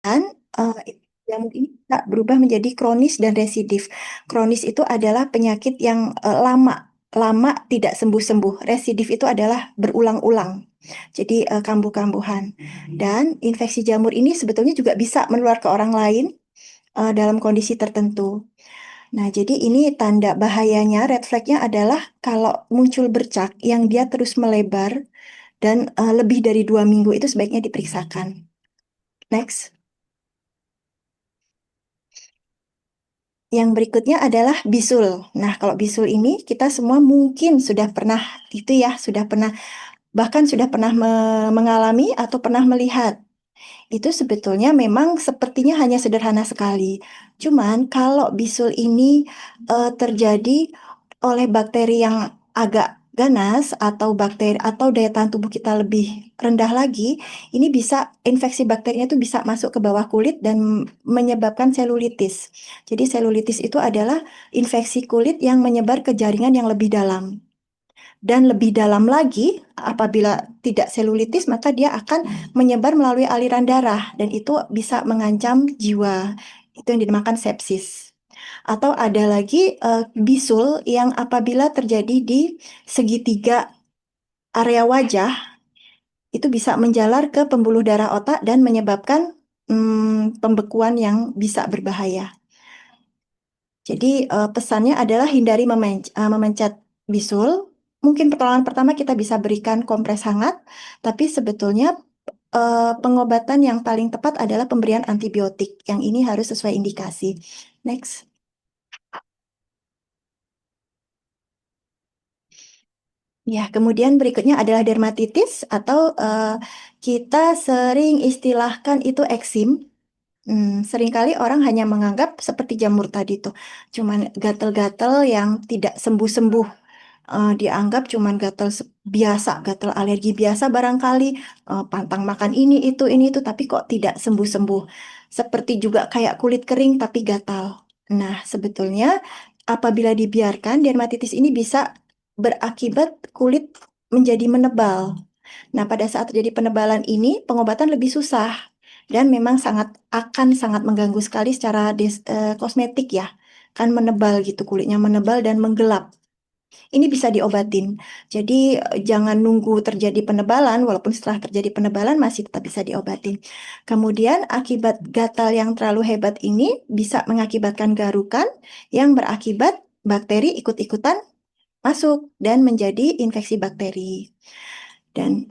Dan jamur ini bisa berubah menjadi kronis dan residif. Kronis itu adalah penyakit yang lama tidak sembuh-sembuh. Residif itu adalah berulang-ulang. Jadi kambuh-kambuhan. Dan infeksi jamur ini sebetulnya juga bisa menular ke orang lain dalam kondisi tertentu. Nah, jadi ini tanda bahayanya, red flag-nya adalah kalau muncul bercak yang dia terus melebar dan lebih dari 2 minggu itu sebaiknya diperiksakan. Next. Yang berikutnya adalah bisul. Nah, kalau bisul ini kita semua mungkin sudah pernah sudah pernah bahkan sudah pernah mengalami atau pernah melihat. Itu sebetulnya memang sepertinya hanya sederhana sekali. Cuman kalau bisul ini terjadi oleh bakteri yang agak ganas atau bakteri atau daya tahan tubuh kita lebih rendah lagi, ini bisa infeksi bakterinya itu bisa masuk ke bawah kulit dan menyebabkan selulitis. Jadi selulitis itu adalah infeksi kulit yang menyebar ke jaringan yang lebih dalam. Dan lebih dalam lagi, apabila tidak selulitis, maka dia akan menyebar melalui aliran darah dan itu bisa mengancam jiwa. Itu yang dinamakan sepsis. Atau ada lagi bisul yang apabila terjadi di segitiga area wajah, itu bisa menjalar ke pembuluh darah otak dan menyebabkan pembekuan yang bisa berbahaya. Jadi pesannya adalah hindari memencet bisul. Mungkin pertolongan pertama kita bisa berikan kompres hangat, tapi sebetulnya pengobatan yang paling tepat adalah pemberian antibiotik. Yang ini harus sesuai indikasi. Next. Ya, kemudian berikutnya adalah dermatitis atau kita sering istilahkan itu eksim. Seringkali orang hanya menganggap seperti jamur tadi tuh, cuman gatal-gatal yang tidak sembuh-sembuh. Dianggap cuman biasa, gatal alergi biasa barangkali, pantang makan ini itu, tapi kok tidak sembuh-sembuh. Seperti juga kayak kulit kering tapi gatal. Nah, sebetulnya apabila dibiarkan, dermatitis ini bisa berakibat kulit menjadi menebal. Nah, pada saat terjadi penebalan ini, pengobatan lebih susah dan memang sangat mengganggu sekali secara kosmetik ya. Kan menebal gitu, kulitnya menebal dan menggelap. Ini bisa diobatin. Jadi jangan nunggu terjadi penebalan, walaupun setelah terjadi penebalan masih tetap bisa diobatin. Kemudian akibat gatal yang terlalu hebat ini bisa mengakibatkan garukan yang berakibat bakteri ikut-ikutan masuk dan menjadi infeksi bakteri. Dan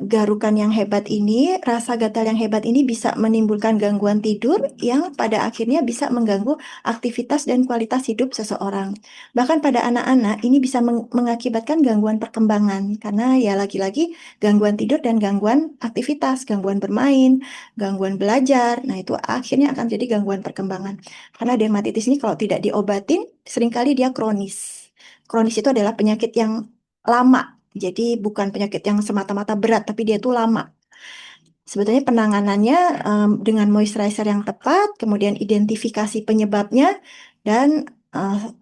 garukan yang hebat ini, rasa gatal yang hebat ini bisa menimbulkan gangguan tidur yang pada akhirnya bisa mengganggu aktivitas dan kualitas hidup seseorang. Bahkan pada anak-anak ini bisa mengakibatkan gangguan perkembangan karena ya lagi-lagi gangguan tidur dan gangguan aktivitas, gangguan bermain, gangguan belajar. Nah, itu akhirnya akan jadi gangguan perkembangan. Karena dermatitis ini kalau tidak diobatin, seringkali dia kronis. Kronis itu adalah penyakit yang lama. Jadi bukan penyakit yang semata-mata berat, tapi dia itu lama. Sebetulnya penanganannya dengan moisturizer yang tepat, kemudian identifikasi penyebabnya, dan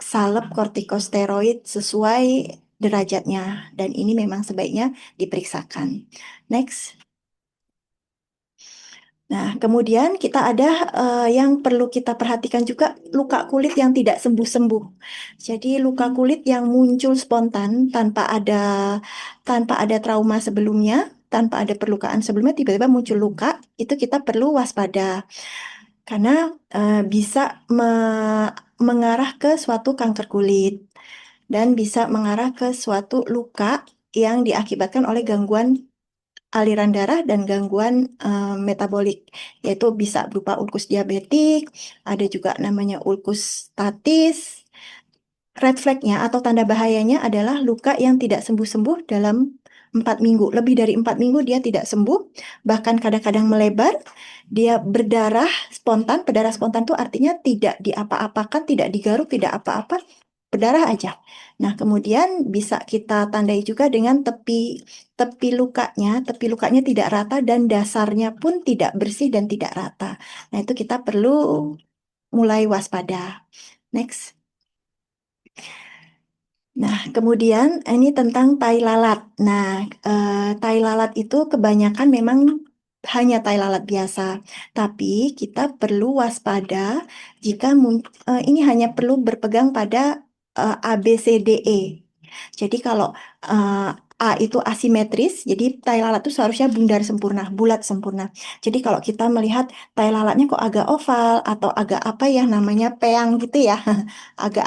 salep kortikosteroid sesuai derajatnya. Dan ini memang sebaiknya diperiksakan. Next. Nah, kemudian kita ada yang perlu kita perhatikan juga luka kulit yang tidak sembuh-sembuh. Jadi luka kulit yang muncul spontan tanpa ada trauma sebelumnya, tanpa ada perlukaan sebelumnya tiba-tiba muncul luka, itu kita perlu waspada karena bisa mengarah ke suatu kanker kulit dan bisa mengarah ke suatu luka yang diakibatkan oleh gangguan aliran darah dan gangguan metabolik, yaitu bisa berupa ulkus diabetik, ada juga namanya ulkus statis. Red flag-nya atau tanda bahayanya adalah luka yang tidak sembuh-sembuh dalam 4 minggu. Lebih dari 4 minggu dia tidak sembuh, bahkan kadang-kadang melebar, dia berdarah spontan. Berdarah spontan itu artinya tidak diapa-apakan, tidak digaruk, tidak apa-apa, berdarah aja. Nah, kemudian bisa kita tandai juga dengan tepi lukanya tidak rata dan dasarnya pun tidak bersih dan tidak rata. Nah, itu kita perlu mulai waspada. Next. Nah, kemudian ini tentang tai lalat. Nah, tai lalat itu kebanyakan memang hanya tai lalat biasa. Tapi kita perlu waspada jika ini hanya perlu berpegang pada A, B, C, D, E. Jadi kalau eh, A itu asimetris, jadi tai lalat itu seharusnya bundar sempurna, bulat sempurna. Jadi kalau kita melihat tai lalatnya kok agak oval atau agak apa ya namanya peang gitu ya, agak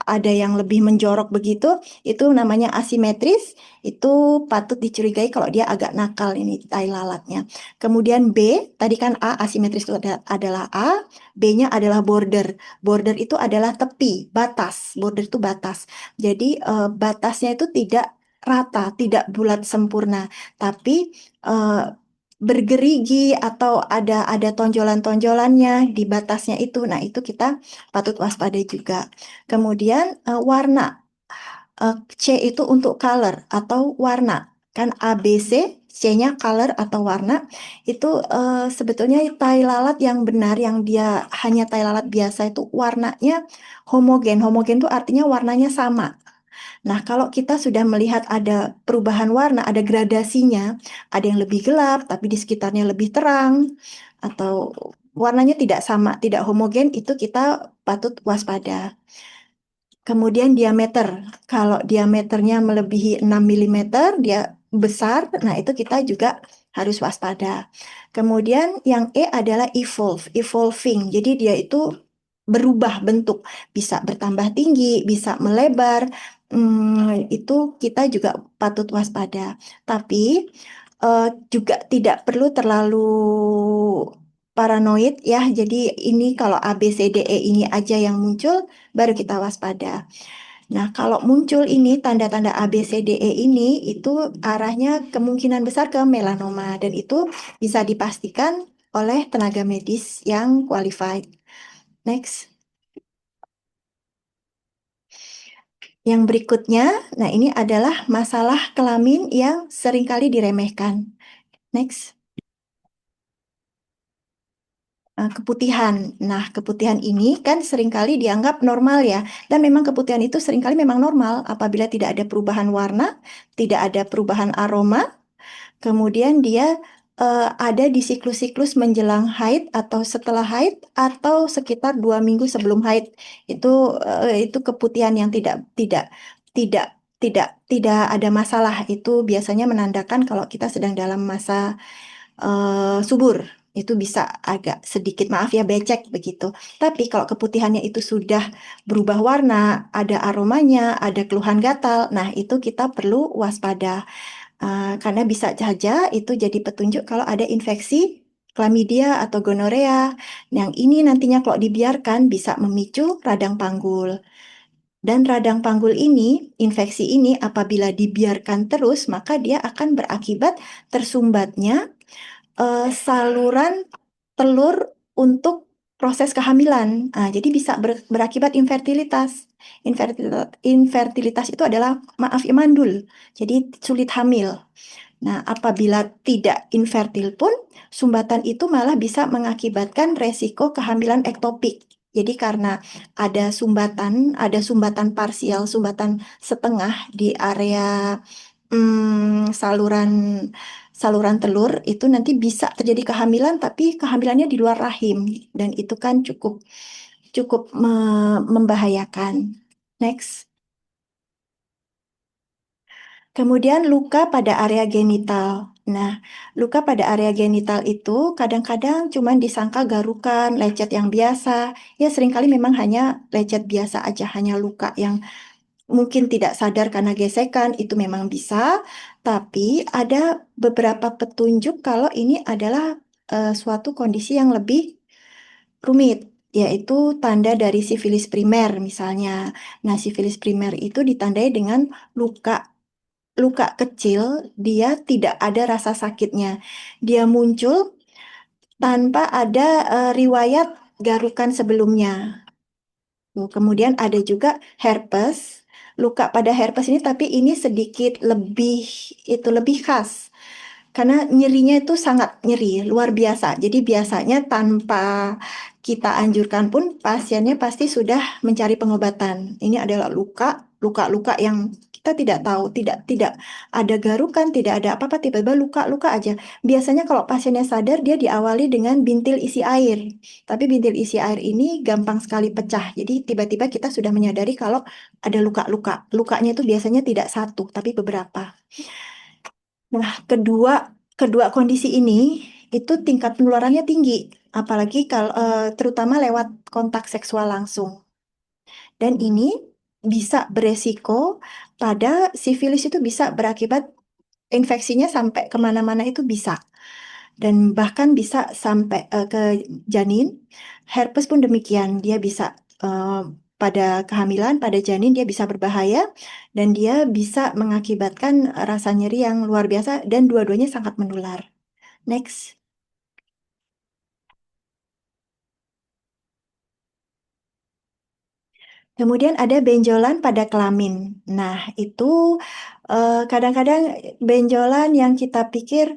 ada yang lebih menjorok begitu, itu namanya asimetris. Itu patut dicurigai kalau dia agak nakal ini tai lalatnya. Kemudian B, tadi kan A asimetris itu adalah A, B-nya adalah border. Border itu adalah tepi, batas. Border itu batas. Jadi batasnya itu tidak rata, tidak bulat sempurna, tapi eh, bergerigi atau ada tonjolan-tonjolannya di batasnya itu. Nah, itu kita patut waspada juga. Kemudian warna. C itu untuk color atau warna. Kan A, B, C, C-nya color atau warna. Itu sebetulnya tai lalat yang benar, yang dia hanya tai lalat biasa itu warnanya homogen. Homogen itu artinya warnanya sama. Nah, kalau kita sudah melihat ada perubahan warna, ada gradasinya, ada yang lebih gelap, tapi di sekitarnya lebih terang, atau warnanya tidak sama, tidak homogen, itu kita patut waspada. Kemudian diameter. Kalau diameternya melebihi 6 mm, dia besar, nah itu kita juga harus waspada. Kemudian yang E adalah evolving. Jadi dia itu berubah bentuk, bisa bertambah tinggi, bisa melebar. Itu kita juga patut waspada. Tapi eh, juga tidak perlu terlalu paranoid ya. Jadi ini kalau A, B, C, D, E ini aja yang muncul, baru kita waspada. Nah, kalau muncul ini tanda-tanda A, B, C, D, E ini, itu arahnya kemungkinan besar ke melanoma dan itu bisa dipastikan oleh tenaga medis yang qualified. Next. Yang berikutnya, nah ini adalah masalah kelamin yang seringkali diremehkan. Next. Keputihan. Nah, keputihan ini kan seringkali dianggap normal ya. Dan memang keputihan itu seringkali memang normal apabila tidak ada perubahan warna, tidak ada perubahan aroma. Kemudian dia ada di siklus-siklus menjelang haid atau setelah haid atau sekitar 2 minggu sebelum haid. Itu keputihan yang tidak tidak ada masalah. Itu biasanya menandakan kalau kita sedang dalam masa subur. Itu bisa agak sedikit maaf ya becek begitu. Tapi kalau keputihannya itu sudah berubah warna, ada aromanya, ada keluhan gatal, nah itu kita perlu waspada. Karena bisa saja itu jadi petunjuk kalau ada infeksi klamidia atau gonorea. Yang ini nantinya kalau dibiarkan bisa memicu radang panggul. Dan radang panggul ini, infeksi ini apabila dibiarkan terus, maka dia akan berakibat tersumbatnya saluran telur untuk proses kehamilan. Jadi bisa berakibat infertilitas. Infertilitas itu adalah, maaf ya, mandul. Jadi sulit hamil. Nah, apabila tidak infertil pun, sumbatan itu malah bisa mengakibatkan resiko kehamilan ektopik. Jadi karena ada sumbatan parsial, sumbatan setengah di area saluran saluran telur itu nanti bisa terjadi kehamilan, tapi kehamilannya di luar rahim dan itu kan cukup cukup membahayakan. Next. Kemudian luka pada area genital. Nah, luka pada area genital itu kadang-kadang cuma disangka garukan, lecet yang biasa. Ya, seringkali memang hanya lecet biasa aja, hanya luka yang mungkin tidak sadar karena gesekan, itu memang bisa. Tapi ada beberapa petunjuk kalau ini adalah suatu kondisi yang lebih rumit, yaitu tanda dari sifilis primer misalnya. Nah, sifilis primer itu ditandai dengan luka luka kecil, dia tidak ada rasa sakitnya. Dia muncul tanpa ada riwayat garukan sebelumnya. Kemudian ada juga herpes. Luka pada herpes ini tapi ini sedikit lebih khas. Karena nyerinya itu sangat nyeri, luar biasa. Jadi biasanya tanpa kita anjurkan pun pasiennya pasti sudah mencari pengobatan. Ini adalah luka. luka-luka yang kita tidak tahu, tidak ada garukan, tidak ada apa-apa, tiba-tiba luka-luka aja. Biasanya kalau pasiennya sadar, dia diawali dengan bintil isi air. Tapi bintil isi air ini gampang sekali pecah. Jadi tiba-tiba kita sudah menyadari kalau ada luka-luka. Lukanya itu biasanya tidak satu, tapi beberapa. Nah, kedua kedua kondisi ini itu tingkat penularannya tinggi, apalagi kalau terutama lewat kontak seksual langsung. Dan ini bisa beresiko pada sifilis, itu bisa berakibat infeksinya sampai kemana-mana, itu bisa. Dan bahkan bisa sampai ke janin. Herpes pun demikian, dia bisa pada kehamilan, pada janin dia bisa berbahaya dan dia bisa mengakibatkan rasa nyeri yang luar biasa dan dua-duanya sangat menular. Next. Kemudian ada benjolan pada kelamin. Nah, itu kadang-kadang benjolan yang kita pikir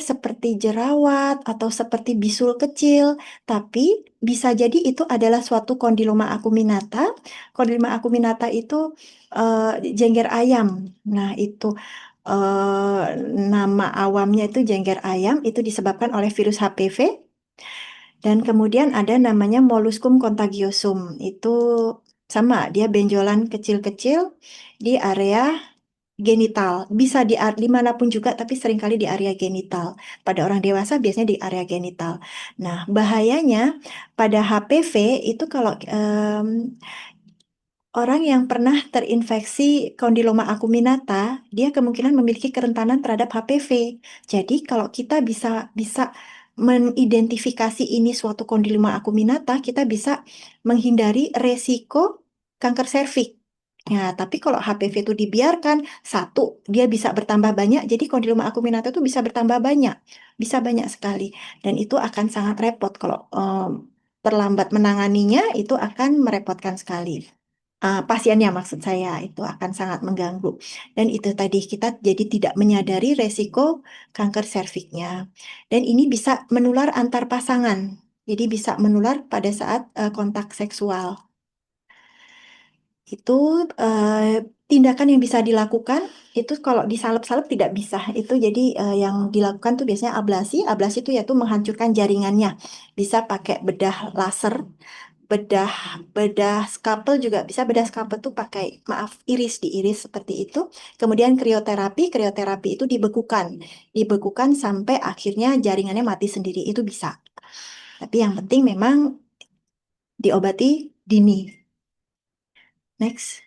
seperti jerawat atau seperti bisul kecil, tapi bisa jadi itu adalah suatu kondiloma acuminata. Kondiloma acuminata itu jengger ayam. Nah, itu eh, nama awamnya itu jengger ayam, itu disebabkan oleh virus HPV. Dan kemudian ada namanya molluscum contagiosum. Itu sama, dia benjolan kecil-kecil di area genital. Bisa dimanapun juga, tapi seringkali di area genital. Pada orang dewasa biasanya di area genital. Nah, bahayanya pada HPV itu kalau orang yang pernah terinfeksi kondiloma acuminata, dia kemungkinan memiliki kerentanan terhadap HPV. Jadi kalau kita bisa bisa mengidentifikasi ini suatu kondiloma acuminata, kita bisa menghindari resiko kanker serviks. Ya, tapi kalau HPV itu dibiarkan, satu, dia bisa bertambah banyak, jadi kondiloma acuminata itu bisa bertambah banyak, bisa banyak sekali. Dan itu akan sangat repot kalau terlambat menanganinya, itu akan merepotkan sekali. Pasiennya maksud saya, itu akan sangat mengganggu. Dan itu tadi kita jadi tidak menyadari resiko kanker serviksnya. Dan ini bisa menular antar pasangan. Jadi bisa menular pada saat kontak seksual. Itu tindakan yang bisa dilakukan itu kalau disalep-salep tidak bisa. Itu jadi yang dilakukan tuh biasanya ablasi. Ablasi itu yaitu menghancurkan jaringannya. Bisa pakai bedah laser, bedah bedah scalpel juga bisa. Bedah scalpel tuh pakai, maaf, diiris seperti itu. Kemudian krioterapi itu dibekukan sampai akhirnya jaringannya mati sendiri, itu bisa. Tapi yang penting memang diobati dini. Next.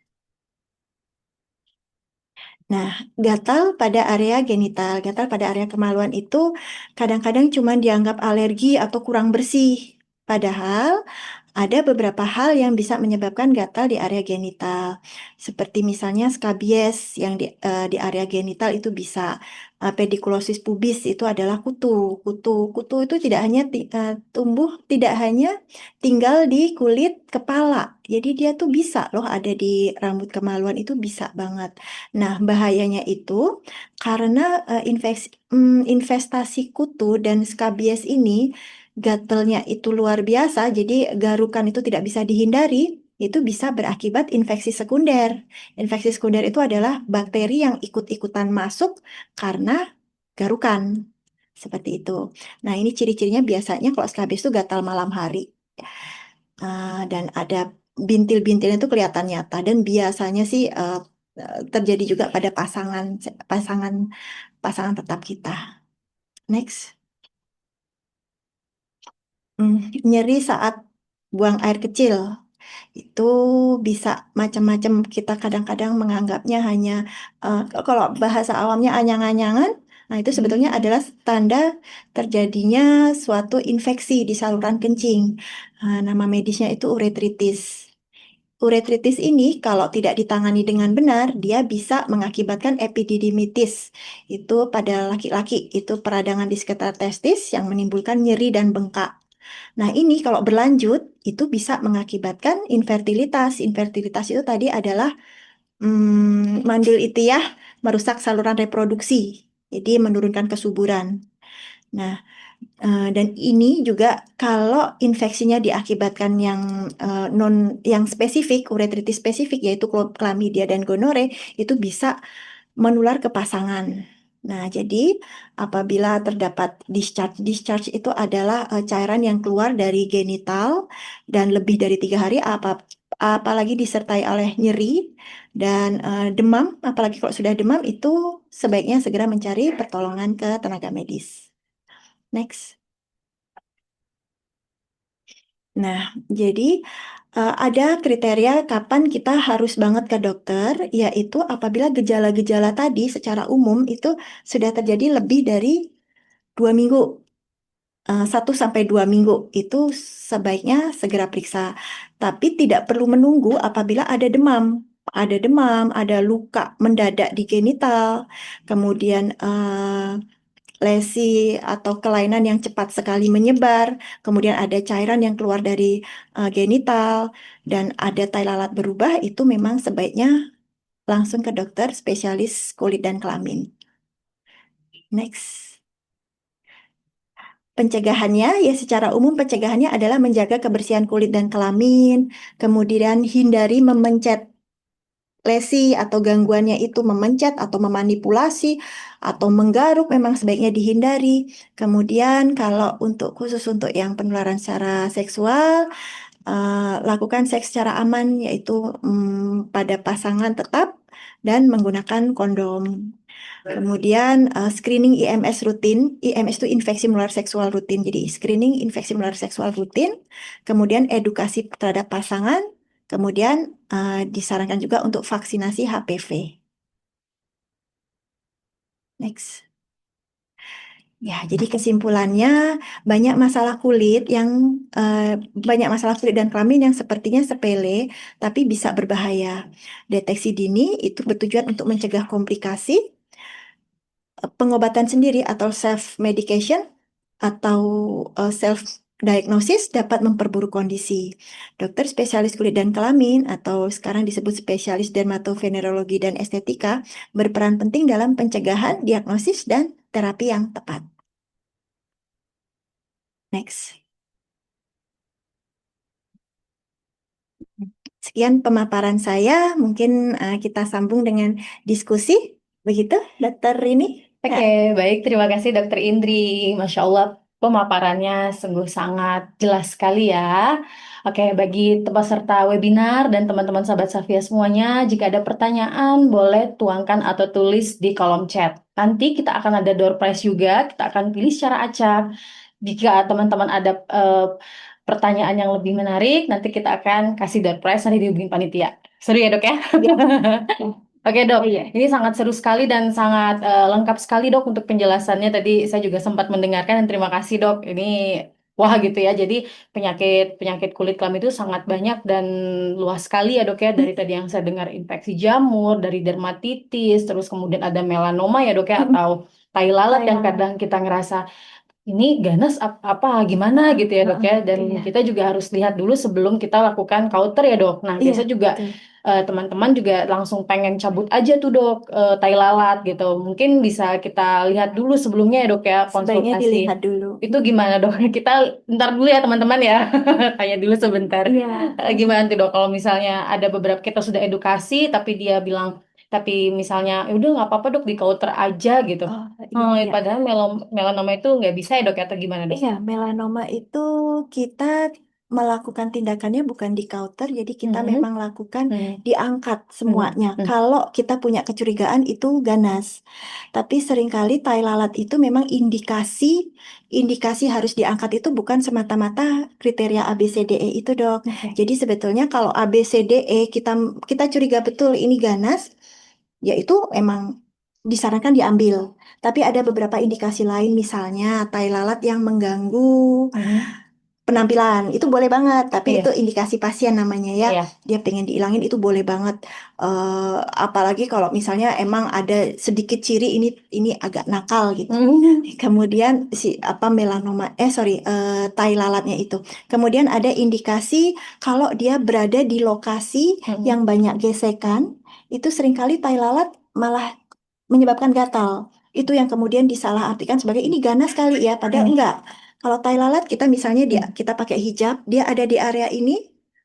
Nah, gatal pada area genital, gatal pada area kemaluan itu kadang-kadang cuma dianggap alergi atau kurang bersih. Padahal ada beberapa hal yang bisa menyebabkan gatal di area genital, seperti misalnya skabies yang di area genital itu bisa. Pediculosis pubis itu adalah kutu. Kutu itu tidak hanya tumbuh, tidak hanya tinggal di kulit kepala. Jadi dia tuh bisa loh ada di rambut kemaluan, itu bisa banget. Nah, bahayanya itu karena investasi kutu dan skabies ini, gatelnya itu luar biasa, jadi garukan itu tidak bisa dihindari, itu bisa berakibat infeksi sekunder. Infeksi sekunder itu adalah bakteri yang ikut-ikutan masuk karena garukan. Seperti itu. Nah, ini ciri-cirinya biasanya kalau skabies itu gatal malam hari. Dan ada bintil-bintilnya itu kelihatan nyata, dan biasanya sih terjadi juga pada pasangan pasangan pasangan tetap kita. Next. Hmm, Nyeri saat buang air kecil itu bisa macam-macam. Kita kadang-kadang menganggapnya hanya kalau bahasa awamnya anyang-anyangan. Nah, itu sebetulnya adalah tanda terjadinya suatu infeksi di saluran kencing. Nama medisnya itu uretritis. Uretritis ini kalau tidak ditangani dengan benar, dia bisa mengakibatkan epididymitis. Itu pada laki-laki, itu peradangan di sekitar testis yang menimbulkan nyeri dan bengkak. Nah, ini kalau berlanjut, itu bisa mengakibatkan infertilitas. Infertilitas itu tadi adalah mandul itiyah, merusak saluran reproduksi. Jadi menurunkan kesuburan. Nah, Dan ini juga kalau infeksinya diakibatkan yang spesifik, uretritis spesifik yaitu chlamydia dan gonore, itu bisa menular ke pasangan. Nah, jadi apabila terdapat discharge itu adalah cairan yang keluar dari genital dan lebih dari 3 hari, apalagi disertai oleh nyeri dan demam, apalagi kalau sudah demam itu sebaiknya segera mencari pertolongan ke tenaga medis. Next. Nah, jadi ada kriteria kapan kita harus banget ke dokter, yaitu apabila gejala-gejala tadi secara umum itu sudah terjadi lebih dari 2 minggu, 1 sampai 2 minggu, itu sebaiknya segera periksa. Tapi tidak perlu menunggu apabila ada luka mendadak di genital, kemudian lesi atau kelainan yang cepat sekali menyebar, kemudian ada cairan yang keluar dari genital, dan ada tai lalat berubah, itu memang sebaiknya langsung ke dokter spesialis kulit dan kelamin. Next. Pencegahannya, ya secara umum pencegahannya adalah menjaga kebersihan kulit dan kelamin, kemudian hindari memencet lesi atau gangguannya itu memencet atau memanipulasi atau menggaruk memang sebaiknya dihindari. Kemudian kalau khusus untuk yang penularan secara seksual, lakukan seks secara aman yaitu pada pasangan tetap dan menggunakan kondom. Kemudian screening IMS rutin. IMS itu infeksi menular seksual rutin. Jadi screening infeksi menular seksual rutin. Kemudian edukasi terhadap pasangan. Kemudian disarankan juga untuk vaksinasi HPV. Next. Ya, jadi kesimpulannya banyak masalah kulit dan kelamin yang sepertinya sepele tapi bisa berbahaya. Deteksi dini itu bertujuan untuk mencegah komplikasi. Pengobatan sendiri atau self medication atau self diagnosis dapat memperburuk kondisi. Dokter spesialis kulit dan kelamin atau sekarang disebut spesialis dermatovenerologi dan estetika berperan penting dalam pencegahan, diagnosis, dan terapi yang tepat. Next. Sekian pemaparan saya. Mungkin kita sambung dengan diskusi. Begitu, Dokter ini. Oke, baik. Terima kasih Dokter Indri. Masya Allah, pemaparannya sungguh sangat jelas sekali ya. Oke, bagi peserta webinar dan teman-teman sahabat Safia semuanya, jika ada pertanyaan, boleh tuangkan atau tulis di kolom chat. Nanti kita akan ada door prize juga, kita akan pilih secara acak. Jika teman-teman ada pertanyaan yang lebih menarik, nanti kita akan kasih door prize, nanti dihubungin panitia. Seru ya dok ya? Ya. Oke dok, Iya. ini sangat seru sekali dan sangat lengkap sekali dok untuk penjelasannya. Tadi saya juga sempat mendengarkan dan terima kasih dok. Ini wah gitu ya. Jadi penyakit penyakit kulit kelamin itu sangat banyak dan luas sekali ya dok ya. Dari tadi yang saya dengar infeksi jamur, dari dermatitis, terus kemudian ada melanoma ya dok ya, atau tai lalat yang kadang kita ngerasa ini ganas apa gimana gitu ya dok ya, dan Iya. kita juga harus lihat dulu sebelum kita lakukan kauter ya dok. Nah Iya, biasa juga betul. teman-teman juga langsung pengen cabut aja tuh dok tai lalat gitu, mungkin bisa kita lihat dulu sebelumnya ya dok ya, Sebaiknya konsultasi dilihat dulu. itu gimana dok. Kita ntar dulu ya teman-teman ya, tanya dulu sebentar. Iya. Gimana tuh dok kalau misalnya ada beberapa kita sudah edukasi tapi dia bilang tapi misalnya "Ya udah nggak apa-apa dok di kauter aja gitu." Oh, Oh, iya. padahal melanoma itu nggak bisa ya dok ya, atau gimana dok? Iya, melanoma itu kita melakukan tindakannya bukan di counter, jadi kita Hmm, memang lakukan hmm, diangkat hmm, semuanya. hmm. Kalau kita punya kecurigaan itu ganas. Tapi seringkali tai lalat itu memang indikasi harus diangkat itu bukan semata-mata kriteria ABCDE itu, Dok. Oke. Jadi sebetulnya kalau ABCDE kita kita curiga betul ini ganas, ya itu emang disarankan diambil. Tapi ada beberapa indikasi lain, misalnya tai lalat yang mengganggu Hmm, penampilan, itu boleh banget. Tapi itu iya, indikasi pasien namanya ya. iya. Dia pengen dihilangin itu boleh banget. Apalagi kalau misalnya emang ada sedikit ciri ini agak nakal gitu. Hmm, Kemudian tai lalatnya itu. Kemudian ada indikasi kalau dia berada di lokasi hmm, yang banyak gesekan, itu seringkali tai lalat malah menyebabkan gatal. Itu yang kemudian disalahartikan sebagai ini ganas kali ya, padahal Hmm. enggak. Kalau tai lalat kita misalnya Hmm. kita pakai hijab, dia ada di area ini,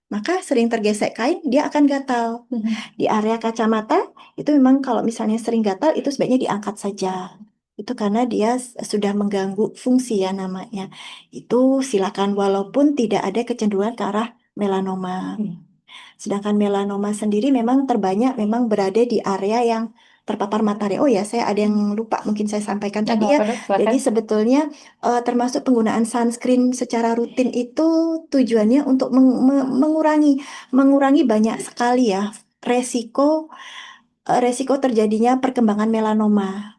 maka sering tergesek kain, dia akan gatal. Hmm. Di area kacamata, itu memang kalau misalnya sering gatal, itu sebaiknya diangkat saja. Itu karena dia sudah mengganggu fungsi ya namanya. Itu silakan walaupun tidak ada kecenderungan ke arah melanoma. Hmm. Sedangkan melanoma sendiri memang terbanyak memang berada di area yang terpapar matahari. Oh ya, saya ada yang lupa mungkin saya sampaikan Nah, tadi ya. apa dok? Jadi Silakan. sebetulnya termasuk penggunaan sunscreen secara rutin itu tujuannya untuk mengurangi banyak sekali ya resiko terjadinya perkembangan melanoma.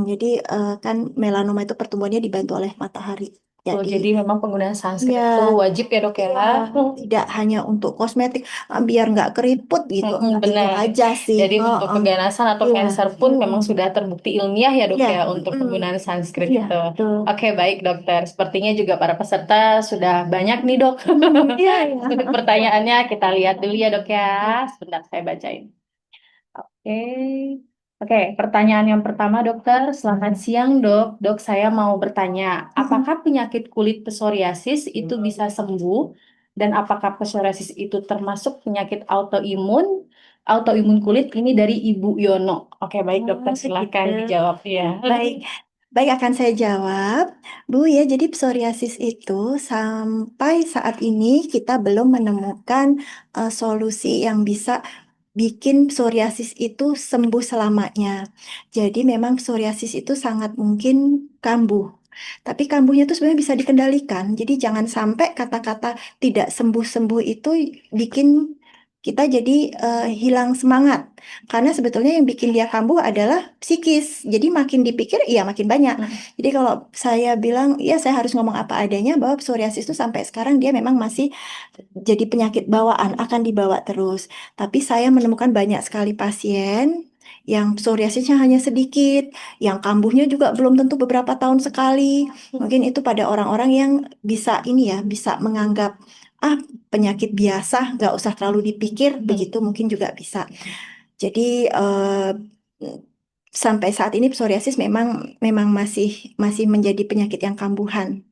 Jadi kan melanoma itu pertumbuhannya dibantu oleh matahari. Tuh, Jadi jadi memang penggunaan ya, sunscreen itu wajib ya dok ya. iya, tidak hanya untuk kosmetik, biar nggak keriput gitu, Mm-mm, enggak itu benar. aja sih. Jadi untuk Heeh. keganasan atau Iya, cancer pun mm-mm. memang sudah terbukti ilmiah ya dok Iya, ya untuk mm-mm. penggunaan sunscreen Iya, itu. betul. Oke, baik dokter. Sepertinya juga para peserta sudah banyak nih dok. Iya, iya. Untuk pertanyaannya kita lihat dulu ya dok ya. Sebentar saya bacain. Oke. Oke, pertanyaan yang pertama dokter. Selamat siang dok. Dok, saya mau bertanya, apakah penyakit kulit psoriasis itu bisa sembuh? Dan apakah psoriasis itu termasuk penyakit autoimun? Autoimun kulit ini dari Ibu Yono. Oke, baik dokter, Oh, silakan gitu. dijawab ya. Baik, baik akan saya jawab. Bu ya, jadi psoriasis itu sampai saat ini kita belum menemukan solusi yang bisa bikin psoriasis itu sembuh selamanya. Jadi memang psoriasis itu sangat mungkin kambuh. Tapi kambuhnya itu sebenarnya bisa dikendalikan. Jadi jangan sampai kata-kata tidak sembuh-sembuh itu bikin kita jadi hilang semangat. Karena sebetulnya yang bikin dia kambuh adalah psikis. Jadi makin dipikir, iya makin banyak. Hmm. Jadi kalau saya bilang, ya saya harus ngomong apa adanya bahwa psoriasis itu sampai sekarang dia memang masih jadi penyakit bawaan, akan dibawa terus. Tapi saya menemukan banyak sekali pasien yang psoriasisnya hanya sedikit, yang kambuhnya juga belum tentu beberapa tahun sekali. Mungkin itu pada orang-orang yang bisa ini ya, bisa menganggap ah penyakit biasa, nggak usah terlalu dipikir, begitu mungkin juga bisa. Jadi sampai saat ini psoriasis memang memang masih masih menjadi penyakit yang kambuhan.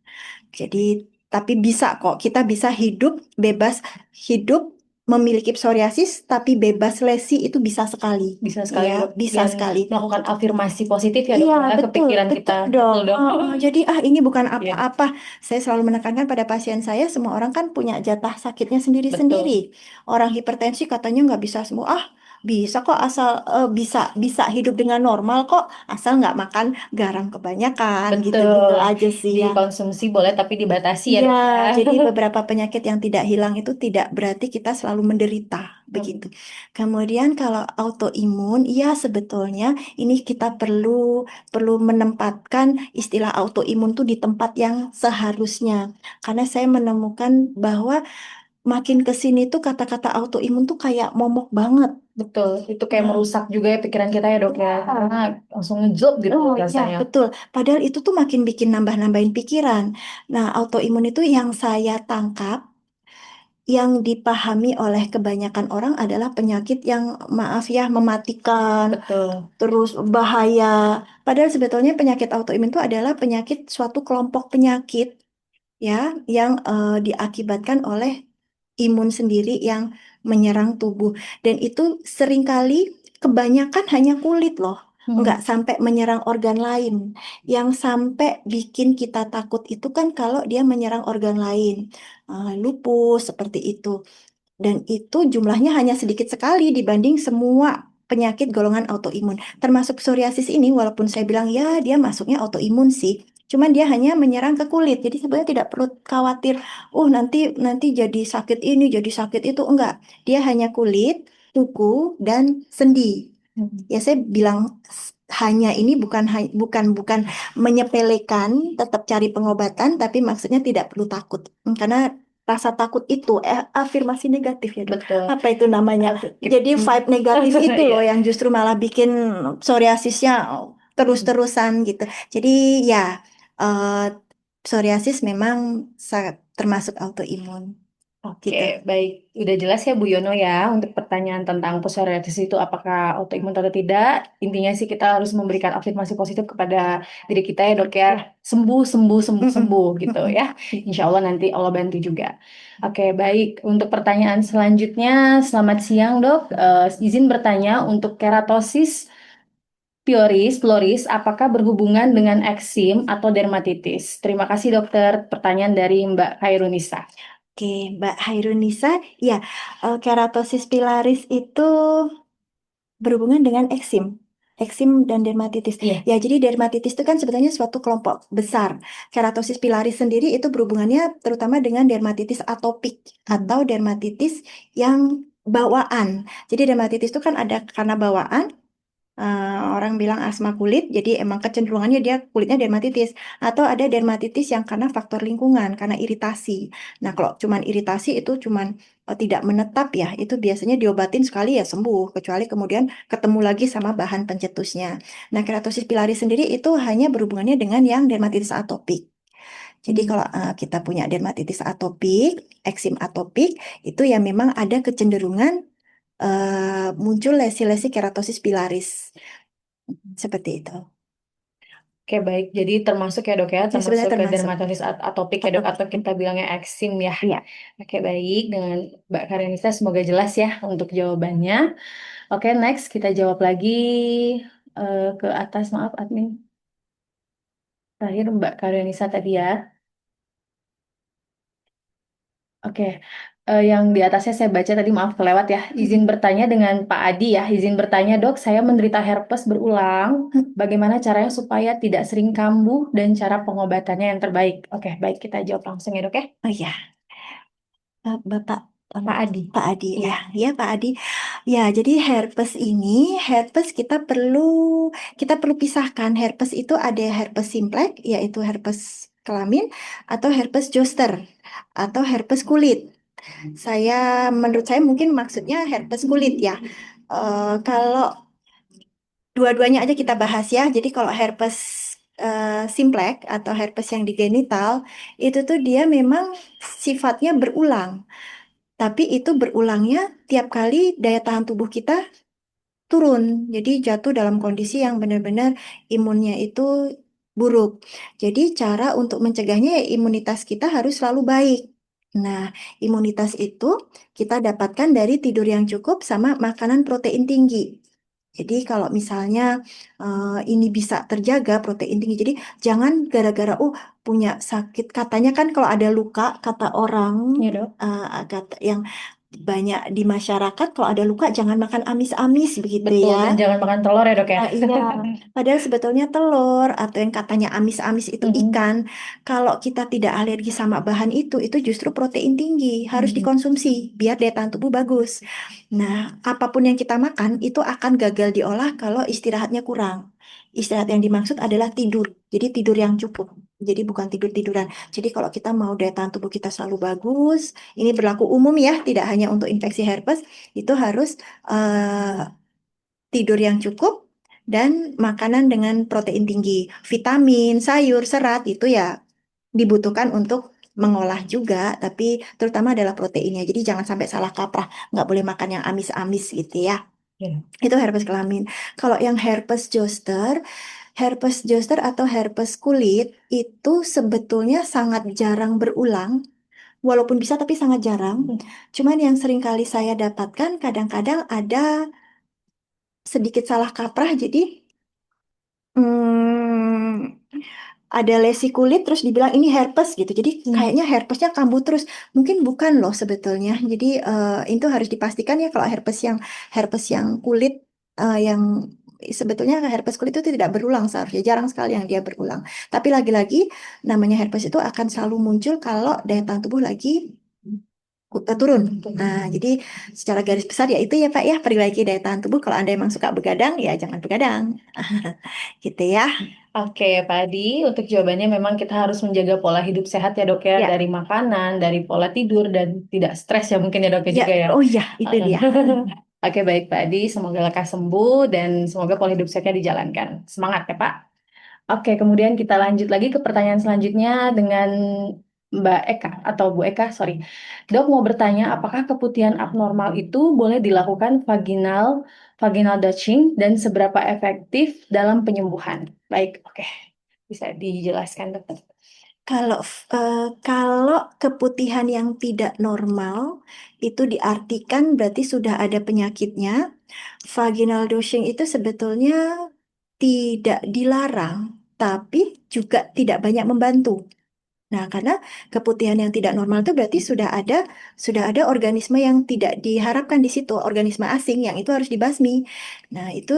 Jadi, tapi bisa kok, kita bisa hidup bebas, hidup memiliki psoriasis, tapi bebas lesi itu bisa sekali. Bisa sekali Iya, dok. bisa Dan sekali. melakukan afirmasi positif ya dok Iya, ya ke betul, pikiran kita. betul Betul dong. dok. Jadi, ini bukan Iya, apa-apa. Saya selalu menekankan pada pasien saya, semua orang kan punya jatah sakitnya sendiri-sendiri. betul. Orang hipertensi katanya nggak bisa sembuh. Ah, bisa kok asal bisa bisa hidup dengan normal kok, asal nggak makan garam kebanyakan, gitu-gitu Betul. aja sih ya. Dikonsumsi boleh tapi dibatasi ya Iya, dok ya. jadi beberapa penyakit yang tidak hilang itu tidak berarti kita selalu menderita, begitu. Kemudian kalau autoimun, iya sebetulnya ini kita perlu perlu menempatkan istilah autoimun tuh di tempat yang seharusnya. Karena saya menemukan bahwa makin ke sini tuh kata-kata autoimun tuh kayak momok banget. Betul, itu kayak Nah, merusak juga ya pikiran kita ya dok ya, karena langsung ngejlop gitu oh ya, rasanya. betul. Padahal itu tuh makin bikin nambah-nambahin pikiran. Nah, autoimun itu yang saya tangkap yang dipahami oleh kebanyakan orang adalah penyakit yang maaf ya mematikan, Betul. terus bahaya. Padahal sebetulnya penyakit autoimun itu adalah penyakit suatu kelompok penyakit ya yang diakibatkan oleh imun sendiri yang menyerang tubuh dan itu seringkali kebanyakan hanya kulit loh. Nggak Hmm. sampai menyerang organ lain. Yang sampai bikin kita takut itu kan kalau dia menyerang organ lain. Lupus seperti itu. Dan itu jumlahnya hanya sedikit sekali dibanding semua penyakit golongan autoimun. Termasuk psoriasis ini, walaupun saya bilang ya dia masuknya autoimun sih. Cuman dia hanya menyerang ke kulit. Jadi sebenarnya tidak perlu khawatir, nanti nanti jadi sakit ini, jadi sakit itu. Enggak. Dia hanya kulit, kuku, dan sendi. Hmm. Ya saya bilang hanya ini bukan menyepelekan, tetap cari pengobatan, tapi maksudnya tidak perlu takut. Karena rasa takut itu afirmasi negatif ya dok. Betul. Apa itu namanya? Keep- Jadi vibe negatif itu Iya. loh yang justru malah bikin psoriasisnya terus-terusan gitu. Jadi ya, eh, psoriasis memang termasuk autoimun. Oke, gitu. baik. Udah jelas ya Bu Yono ya untuk pertanyaan tentang psoriasis itu apakah autoimun atau tidak. Intinya sih kita harus memberikan afirmasi positif kepada diri kita ya dok ya. Sembuh, sembuh, sembuh, Mm-mm, sembuh gitu mm-mm. ya. Insya Allah nanti Allah bantu juga. Oke, baik. Untuk pertanyaan selanjutnya, selamat siang dok. Izin bertanya untuk keratosis floris, apakah berhubungan dengan eksim atau dermatitis? Terima kasih dokter. Pertanyaan dari Mbak Khairunisa. Oke, Mbak Hairunisa, ya, keratosis pilaris itu berhubungan dengan eksim dan dermatitis. Iya. Ya, jadi dermatitis itu kan sebetulnya suatu kelompok besar. Keratosis pilaris sendiri itu berhubungannya terutama dengan dermatitis atopik atau dermatitis yang bawaan. Jadi dermatitis itu kan ada karena bawaan. Orang bilang asma kulit, jadi emang kecenderungannya dia kulitnya dermatitis. Atau ada dermatitis yang karena faktor lingkungan, karena iritasi. Nah, kalau cuman iritasi itu cuman tidak menetap ya, itu biasanya diobatin sekali ya sembuh, kecuali kemudian ketemu lagi sama bahan pencetusnya. Nah, keratosis pilaris sendiri itu hanya berhubungannya dengan yang dermatitis atopik. Jadi kalau kita punya dermatitis atopik, eksim atopik, itu ya memang ada kecenderungan muncul lesi-lesi keratosis pilaris. Seperti itu. Oke, baik. Jadi termasuk ya dok ya, Ya sebenarnya termasuk ke termasuk dermatitis atopik ya dok, atopik. atau kita bilangnya eksim ya. Iya. Oke, baik. Dengan Mbak Karenisa semoga jelas ya untuk jawabannya. Oke, next kita jawab lagi ke atas, maaf admin. Terakhir Mbak Karenisa tadi ya. Oke, yang di atasnya saya baca tadi maaf kelewat ya. Izin bertanya dengan Pak Adi ya. Izin bertanya dok, saya menderita herpes berulang. Bagaimana caranya supaya tidak sering kambuh dan cara pengobatannya yang terbaik? Oke, baik kita jawab langsung ya dok ya. Oh iya, Bapak Pak Adi. Pak Adi Iya. ya, ya Pak Adi. Ya, jadi herpes kita perlu pisahkan. Herpes itu ada herpes simplex, yaitu herpes kelamin, atau herpes zoster, atau herpes kulit. Menurut saya mungkin maksudnya herpes kulit ya. Kalau dua-duanya aja kita bahas ya. Jadi kalau herpes simplex atau herpes yang di genital itu tuh dia memang sifatnya berulang. Tapi itu berulangnya tiap kali daya tahan tubuh kita turun. Jadi jatuh dalam kondisi yang benar-benar imunnya itu buruk. Jadi cara untuk mencegahnya ya imunitas kita harus selalu baik. Nah, imunitas itu kita dapatkan dari tidur yang cukup sama makanan protein tinggi. Jadi kalau misalnya ini bisa terjaga protein tinggi, jadi jangan gara-gara punya sakit. Katanya kan kalau ada luka, kata orang Iya dok. yang banyak di masyarakat, kalau ada luka jangan makan amis-amis begitu Betul, ya. dan jangan makan telur ya dok ya. Iya, padahal sebetulnya telur atau yang katanya amis-amis itu Mhm. ikan. Kalau kita tidak alergi sama bahan itu justru protein tinggi, harus Mhm. dikonsumsi biar daya tahan tubuh bagus. Nah, apapun yang kita makan itu akan gagal diolah kalau istirahatnya kurang. Istirahat yang dimaksud adalah tidur. Jadi tidur yang cukup. Jadi bukan tidur-tiduran. Jadi kalau kita mau daya tahan tubuh kita selalu bagus, ini berlaku umum ya, tidak hanya untuk infeksi herpes, itu harus tidur yang cukup dan makanan dengan protein tinggi. Vitamin, sayur, serat itu ya dibutuhkan untuk mengolah juga, tapi terutama adalah proteinnya. Jadi jangan sampai salah kaprah, nggak boleh makan yang amis-amis gitu ya. Iya. Itu herpes kelamin. Kalau yang herpes zoster atau herpes kulit itu sebetulnya sangat jarang berulang. Walaupun bisa tapi sangat jarang. Cuman yang sering kali saya dapatkan kadang-kadang ada sedikit salah kaprah. Jadi Hmm, ada lesi kulit terus dibilang ini herpes gitu. Jadi kayaknya herpesnya kambuh terus. Mungkin bukan loh sebetulnya. Jadi itu harus dipastikan ya kalau herpes yang kulit yang sebetulnya herpes kulit itu tidak berulang seharusnya jarang sekali yang dia berulang. Tapi lagi-lagi namanya herpes itu akan selalu muncul kalau daya tahan tubuh lagi turun. Nah, jadi secara garis besar ya itu ya Pak ya perbaiki daya tahan tubuh. Kalau Anda emang suka begadang ya jangan begadang. Gitu ya. Oke, Pak Adi, untuk jawabannya memang kita harus menjaga pola hidup sehat ya dok ya, Ya, dari makanan, dari pola tidur, dan tidak stres ya mungkin ya dok ya ya, juga ya. oh iya, itu dia. Oke, baik Pak Adi, semoga lekas sembuh dan semoga pola hidup sehatnya dijalankan. Semangat ya Pak. Oke, kemudian kita lanjut lagi ke pertanyaan selanjutnya dengan Mbak Eka atau Bu Eka, sorry. Dok mau bertanya, apakah keputihan abnormal itu boleh dilakukan vaginal vaginal dutching dan seberapa efektif dalam penyembuhan? Baik, oke. Bisa dijelaskan, dokter? Kalau kalau keputihan yang tidak normal itu diartikan berarti sudah ada penyakitnya. Vaginal douching itu sebetulnya tidak dilarang, tapi juga tidak banyak membantu. Nah, karena keputihan yang tidak normal itu berarti sudah ada organisme yang tidak diharapkan di situ, organisme asing yang itu harus dibasmi. Nah, itu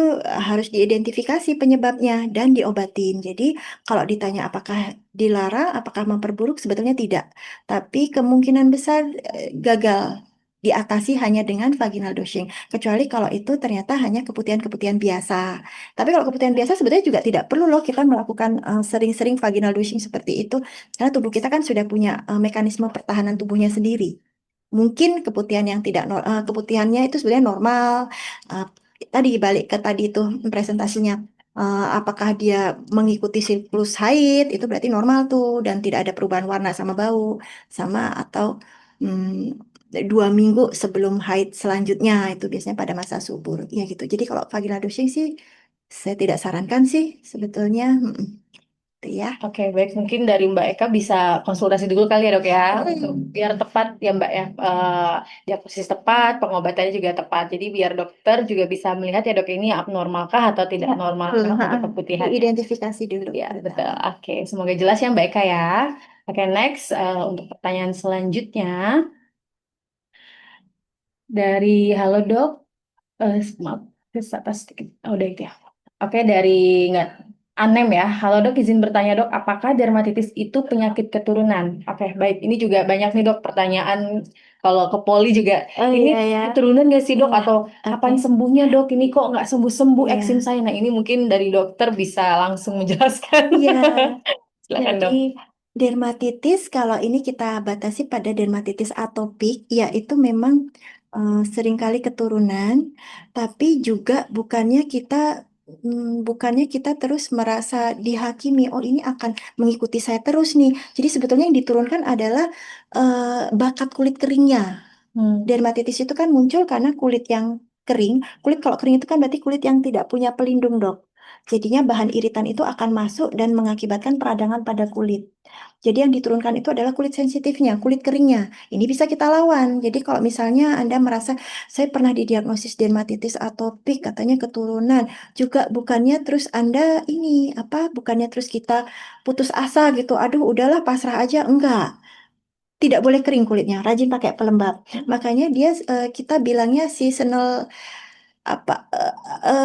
harus diidentifikasi penyebabnya dan diobatin. Jadi, kalau ditanya apakah dilarang, apakah memperburuk, sebetulnya tidak. Tapi kemungkinan besar gagal diatasi hanya dengan vaginal douching. Kecuali kalau itu ternyata hanya keputihan-keputihan biasa. Tapi kalau keputihan biasa sebetulnya juga tidak perlu loh kita melakukan sering-sering vaginal douching seperti itu. Karena tubuh kita kan sudah punya mekanisme pertahanan tubuhnya sendiri. Mungkin keputihan yang tidak keputihannya itu sebenarnya normal. Eh, Tadi balik ke tadi itu presentasinya. Apakah dia mengikuti siklus haid itu berarti normal tuh dan tidak ada perubahan warna sama bau sama atau 2 minggu sebelum haid selanjutnya itu biasanya pada masa subur ya gitu. Jadi kalau vaginal douching sih saya tidak sarankan sih sebetulnya. Gitu ya. Oke, baik. Mungkin dari Mbak Eka bisa konsultasi dulu kali ya, dok ya, untuk biar tepat ya Mbak ya. Diagnosis tepat, pengobatannya juga tepat. Jadi biar dokter juga bisa melihat ya dok ini abnormalkah atau tidak Ya, betul. normalkah Ha, untuk keputihannya. diidentifikasi dulu. Ya, Betul. betul. Oke, semoga jelas ya Mbak Eka ya. Oke, next untuk pertanyaan selanjutnya dari Halo Dok. Maaf, atas sedikit. Oh, udah itu ya. Oke, dari nggak Anem ya. Halo dok, izin bertanya dok, apakah dermatitis itu penyakit keturunan? Oke, baik. Ini juga banyak nih dok pertanyaan. Kalau ke Poli juga, Oh ini iya ya. keturunan nggak sih dok? Iya. Atau Oke. kapan sembuhnya dok? Ini kok nggak sembuh-sembuh eksim Iya. saya? Nah, ini mungkin dari dokter bisa langsung menjelaskan. Iya. Silakan Jadi dok. dermatitis kalau ini kita batasi pada dermatitis atopik, ya itu memang seringkali keturunan, tapi juga bukannya kita terus merasa dihakimi, oh ini akan mengikuti saya terus nih. Jadi sebetulnya yang diturunkan adalah bakat kulit keringnya. Hmm, Dermatitis itu kan muncul karena kulit yang kering. Kulit kalau kering itu kan berarti kulit yang tidak punya pelindung, dok. Jadinya bahan iritan itu akan masuk dan mengakibatkan peradangan pada kulit. Jadi yang diturunkan itu adalah kulit sensitifnya, kulit keringnya. Ini bisa kita lawan. Jadi kalau misalnya Anda merasa saya pernah didiagnosis dermatitis atopik, katanya keturunan, juga bukannya terus Anda ini apa? Bukannya terus kita putus asa gitu. Aduh, udahlah pasrah aja. Enggak, tidak boleh kering kulitnya, rajin pakai pelembab. Makanya dia kita bilangnya seasonal apa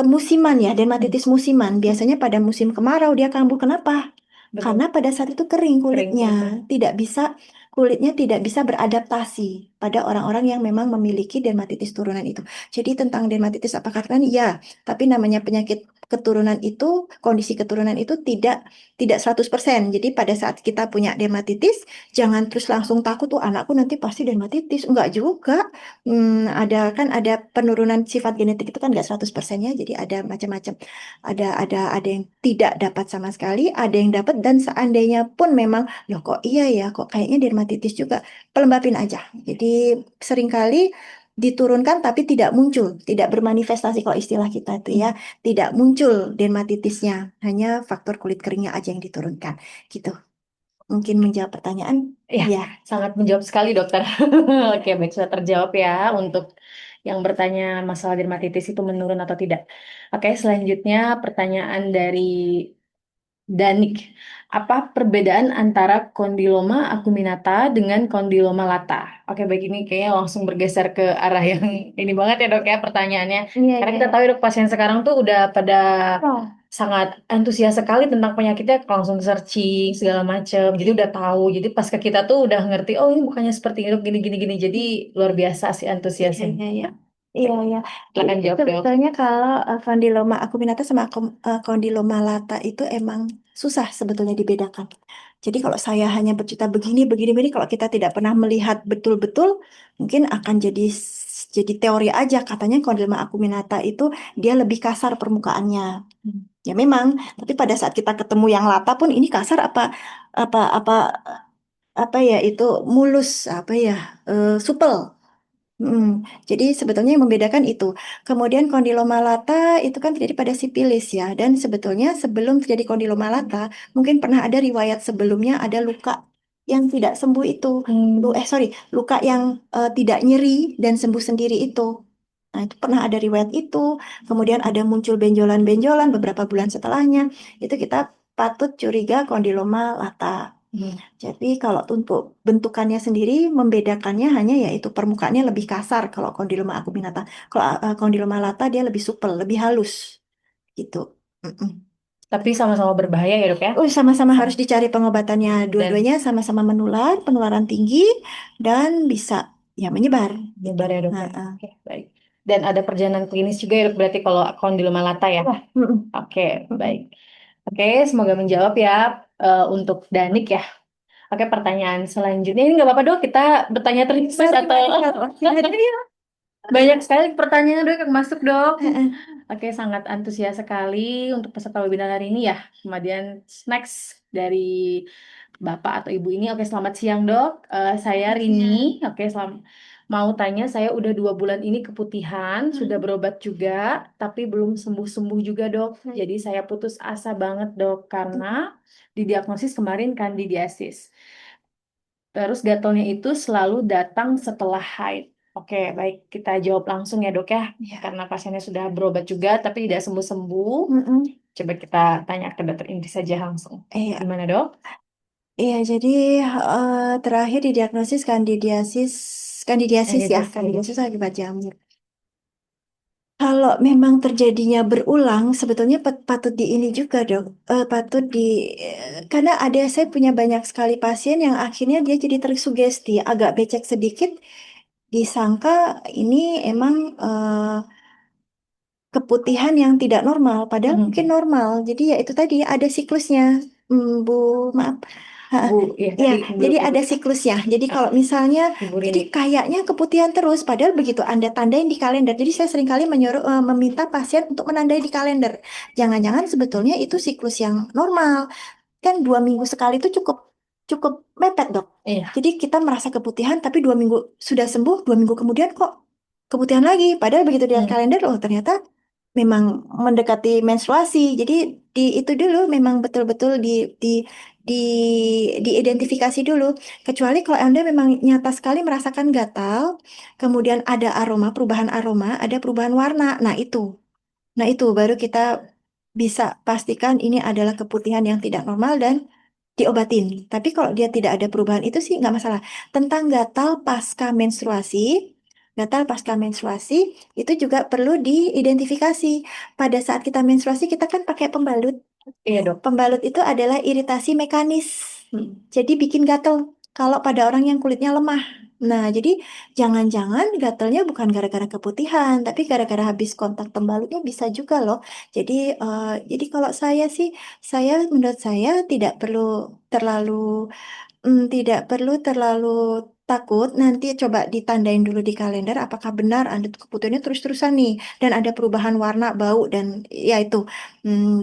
musiman ya, hmm, dermatitis musiman. Biasanya pada musim kemarau dia kambuh. Kenapa? Karena betul. pada saat itu kering Kering kulitnya, kulitnya. tidak bisa beradaptasi pada orang-orang yang memang memiliki dermatitis turunan itu. Jadi tentang dermatitis apakah keren? Ya, tapi namanya penyakit keturunan itu, kondisi keturunan itu tidak 100%. Jadi pada saat kita punya dermatitis, jangan terus langsung takut tuh anakku nanti pasti dermatitis. Enggak juga. Ada penurunan sifat genetik itu kan nggak 100% ya. Jadi ada macam-macam. Ada yang tidak dapat sama sekali, ada yang dapat dan seandainya pun memang, loh kok iya ya, kok kayaknya dermatitis juga, pelembabin aja. Jadi seringkali diturunkan tapi tidak muncul, tidak bermanifestasi kalau istilah kita itu ya, Hmm. tidak muncul dermatitisnya, hanya faktor kulit keringnya aja yang diturunkan. Gitu. Mungkin menjawab pertanyaan, Ya, iya. sangat menjawab sekali dokter. Oke, baik sudah terjawab ya untuk yang bertanya masalah dermatitis itu menurun atau tidak. Oke, selanjutnya pertanyaan dari Danik. Apa perbedaan antara kondiloma acuminata dengan kondiloma lata? Oke, baik ini kayaknya langsung bergeser ke arah yang ini banget ya dok ya pertanyaannya. Iya, Karena iya, kita iya. tahu ya, dok pasien sekarang tuh udah pada Oh, sangat antusias sekali tentang penyakitnya, langsung searching segala macam. Jadi udah tahu. Jadi pas ke kita tuh udah ngerti, oh ini bukannya seperti ini, dok, gini gini gini. Jadi luar biasa sih iya, antusiasnya. iya, iya. Iya, iya. Jadi Silakan jawab dok. sebetulnya kalau kondiloma acuminata sama kondiloma lata itu emang susah sebetulnya dibedakan. Jadi kalau saya hanya bercerita begini, begini, begini, kalau kita tidak pernah melihat betul-betul, mungkin akan jadi teori aja. Katanya kondiloma acuminata itu dia lebih kasar permukaannya. Ya memang, tapi pada saat kita ketemu yang lata pun ini kasar apa apa ya itu mulus apa ya supel. Mm. Jadi sebetulnya yang membedakan itu. Kemudian kondiloma lata itu kan terjadi pada sipilis ya. Dan sebetulnya sebelum terjadi kondiloma lata, mungkin pernah ada riwayat sebelumnya ada luka yang tidak sembuh itu. Sorry, luka yang tidak nyeri dan sembuh sendiri itu. Nah, itu pernah ada riwayat itu. Kemudian ada muncul benjolan-benjolan beberapa bulan setelahnya. Itu kita patut curiga kondiloma lata. Jadi kalau untuk bentukannya sendiri membedakannya hanya yaitu permukaannya lebih kasar kalau kondiloma acuminata. Kalau kondiloma lata dia lebih supel, lebih halus gitu. Mm-mm. Tapi sama-sama berbahaya ya dok ya. Oh, sama-sama Sama. harus dicari pengobatannya. Dan Dua-duanya sama-sama menular, penularan tinggi dan bisa ya menyebar gitu. nyebar ya dok Nah, ya. Oke, baik. Dan ada perjalanan klinis juga ya dok berarti kalau kondiloma lata ya. ya, mm-mm. Oke, Mm-mm. baik. Oke, semoga menjawab ya untuk Danik ya. Oke, pertanyaan selanjutnya ini nggak apa-apa dok, kita bertanya terus Mari, atau mari kalau masih ada ya. banyak sekali pertanyaan dok yang masuk dok. Heeh. Oke, sangat antusias sekali untuk peserta webinar hari ini ya. Kemudian next dari Bapak atau Ibu ini. Oke, selamat siang dok. Saya Selamat Rini. siang. Oke, mau tanya, saya udah 2 bulan ini keputihan, sudah berobat juga, tapi belum sembuh-sembuh juga dok. Jadi saya putus asa banget dok karena didiagnosis kemarin kandidiasis. Terus gatalnya itu selalu datang setelah haid. Oke, baik, kita jawab langsung ya dok ya. Ya. Karena pasiennya sudah berobat juga tapi tidak sembuh-sembuh. Mm-mm. Coba kita tanya ke dokter Indri saja langsung. Iya. Gimana dok? Iya, jadi terakhir didiagnosis kandidiasis, kandidiasis ya, Kandidiasis. kandidiasis akibat jamur. Kalau memang terjadinya berulang, sebetulnya patut di ini juga dok, patut di karena ada saya punya banyak sekali pasien yang akhirnya dia jadi tersugesti, agak becek sedikit, disangka ini emang keputihan yang tidak normal, padahal mungkin Mhm. normal. Jadi ya itu tadi ada siklusnya, Bu, maaf. Ha, Bu, ya ya, tadi jadi belum ada siklusnya. Jadi kalau misalnya, Ibu jadi Rini. kayaknya keputihan terus, padahal begitu Anda tandain di kalender. Jadi saya seringkali meminta pasien untuk menandai di kalender. Jangan-jangan sebetulnya itu siklus yang normal. Kan 2 minggu sekali itu cukup cukup mepet dok. Iya. Jadi kita merasa keputihan, tapi 2 minggu sudah sembuh, 2 minggu kemudian kok keputihan lagi. Padahal begitu dilihat Hmm. kalender, oh ternyata memang mendekati menstruasi. Jadi di itu dulu memang betul-betul di di diidentifikasi dulu. Kecuali kalau Anda memang nyata sekali merasakan gatal, kemudian ada aroma, perubahan aroma, ada perubahan warna. Nah itu baru kita bisa pastikan ini adalah keputihan yang tidak normal dan diobatin. Tapi kalau dia tidak ada perubahan itu sih nggak masalah. Tentang gatal pasca menstruasi itu juga perlu diidentifikasi. Pada saat kita menstruasi kita kan pakai pembalut. Iya dok. Pembalut itu adalah iritasi mekanis. Jadi bikin gatal kalau pada orang yang kulitnya lemah. Nah, jadi jangan-jangan gatalnya bukan gara-gara keputihan, tapi gara-gara habis kontak pembalutnya bisa juga loh. Jadi, jadi kalau saya sih, menurut saya tidak perlu terlalu takut. Nanti coba ditandain dulu di kalender apakah benar Anda tuh kebutuhannya terus-terusan nih dan ada perubahan warna, bau dan ya itu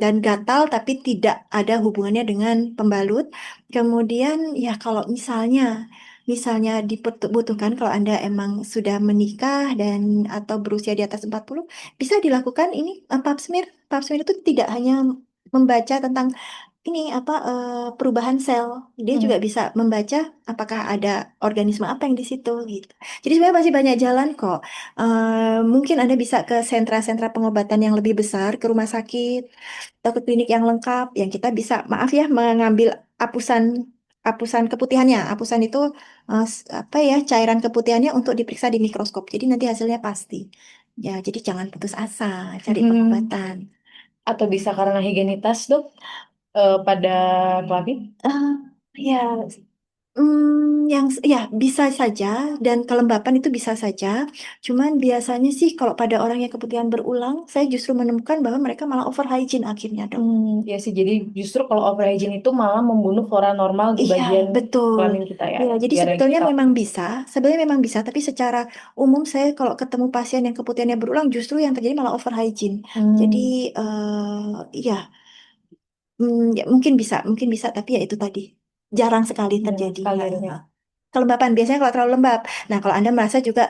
dan gatal tapi tidak ada hubungannya dengan pembalut. Kemudian ya kalau misalnya dibutuhkan kalau Anda emang sudah menikah dan atau berusia di atas 40 bisa dilakukan ini pap smear. Pap smear itu tidak hanya membaca tentang ini apa perubahan sel, dia juga Hmm. bisa membaca apakah ada organisme apa yang di situ gitu. Jadi sebenarnya masih banyak jalan kok. Mungkin Anda bisa ke sentra-sentra pengobatan yang lebih besar, ke rumah sakit atau ke klinik yang lengkap, yang kita bisa, maaf ya, mengambil apusan apusan keputihannya. Apusan itu apa ya, cairan keputihannya untuk diperiksa di mikroskop. Jadi nanti hasilnya pasti. Ya, jadi jangan putus asa, cari Mhm. pengobatan. Atau bisa karena higienitas dok pada kelamin? Eh, ya, yang ya bisa saja dan kelembapan itu bisa saja. Cuman biasanya sih kalau pada orang yang keputihan berulang, saya justru menemukan bahwa mereka malah over hygiene akhirnya, dok. Ya sih, jadi justru kalau over hygiene itu malah membunuh flora normal di Iya, bagian betul. kelamin kita ya. Ya, jadi Biar sebetulnya kita. memang bisa, tapi secara umum saya kalau ketemu pasien yang keputihannya berulang, justru yang terjadi malah over hygiene. Jadi, Hmm, ya, ya mungkin bisa, tapi ya itu tadi. jarang sekali Jarang terjadi. sekali ya, dok ya. Kelembapan biasanya kalau terlalu lembab. Nah, kalau Anda merasa juga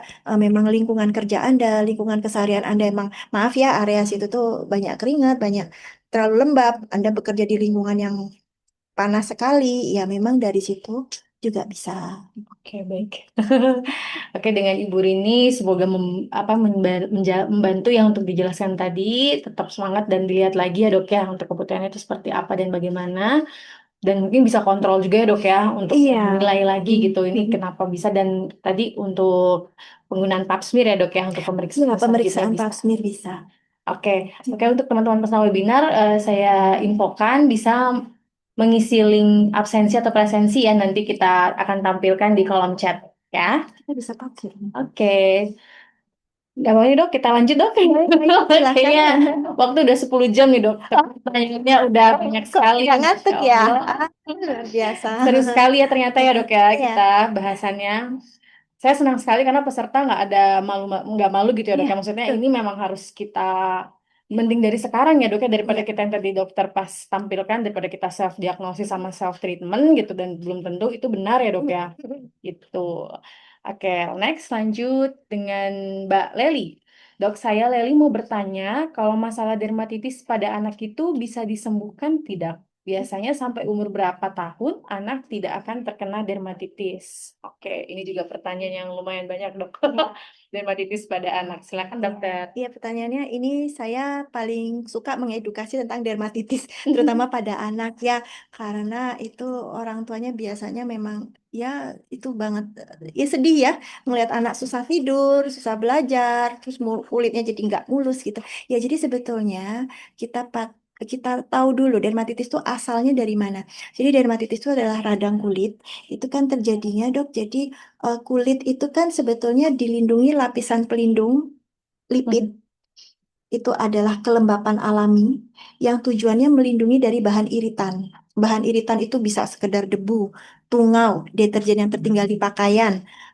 memang lingkungan kerja Anda, lingkungan keseharian Anda emang maaf ya area situ tuh banyak keringat, banyak terlalu lembab, Anda bekerja di lingkungan yang panas sekali, ya memang dari situ juga bisa. Oke, baik. Oke, dengan Ibu Rini, semoga membantu yang untuk dijelaskan tadi. Tetap semangat dan dilihat lagi ya dok ya untuk kebutuhannya itu seperti apa dan bagaimana. Dan mungkin bisa kontrol juga ya dok ya untuk Iya. nilai lagi gitu ini kenapa bisa. Dan tadi untuk penggunaan pap smear ya dok ya untuk Nah, pemeriksaan selanjutnya pemeriksaan bisa. pap smear bisa. Oke, oke untuk teman-teman peserta webinar, saya infokan bisa mengisi link absensi atau presensi ya nanti kita akan tampilkan di kolom chat ya. Kita bisa pakai. Oke, nggak mau nih dok, kita lanjut dok. Baik, Kayaknya silakan. waktu udah 10 jam nih dok. Oh, Pertanyaannya udah banyak kok sekali, nggak Masya ngantuk ya? Allah. Luar biasa. Seru sekali ya ternyata ya dok ya Iya, kita bahasannya. Saya senang sekali karena peserta nggak ada malu nggak malu gitu ya dok iya, ya. Maksudnya betul. ini memang harus kita mending dari sekarang ya dok ya daripada Iya. kita yang tadi dokter pas tampilkan daripada kita self diagnosis sama self treatment gitu dan belum tentu itu benar ya dok ya gitu. Oke, next lanjut dengan Mbak Leli. Dok, saya Leli mau bertanya kalau masalah dermatitis pada anak itu bisa disembuhkan tidak? Biasanya sampai umur berapa tahun anak tidak akan terkena dermatitis? Oke, ini juga pertanyaan yang lumayan banyak, dok. Dermatitis pada anak. Silakan, dokter. Iya, pertanyaannya ini saya paling suka mengedukasi tentang dermatitis, terutama pada anak ya, karena itu orang tuanya biasanya memang ya itu banget, ya sedih ya melihat anak susah tidur, susah belajar, terus kulitnya jadi nggak mulus gitu. Ya jadi sebetulnya kita kita tahu dulu dermatitis itu asalnya dari mana. Jadi dermatitis itu adalah radang kulit, itu kan terjadinya dok. Jadi kulit itu kan sebetulnya dilindungi lapisan pelindung lipid itu adalah kelembapan alami yang tujuannya melindungi dari bahan iritan. Bahan iritan itu bisa sekedar debu, tungau, deterjen yang tertinggal di pakaian,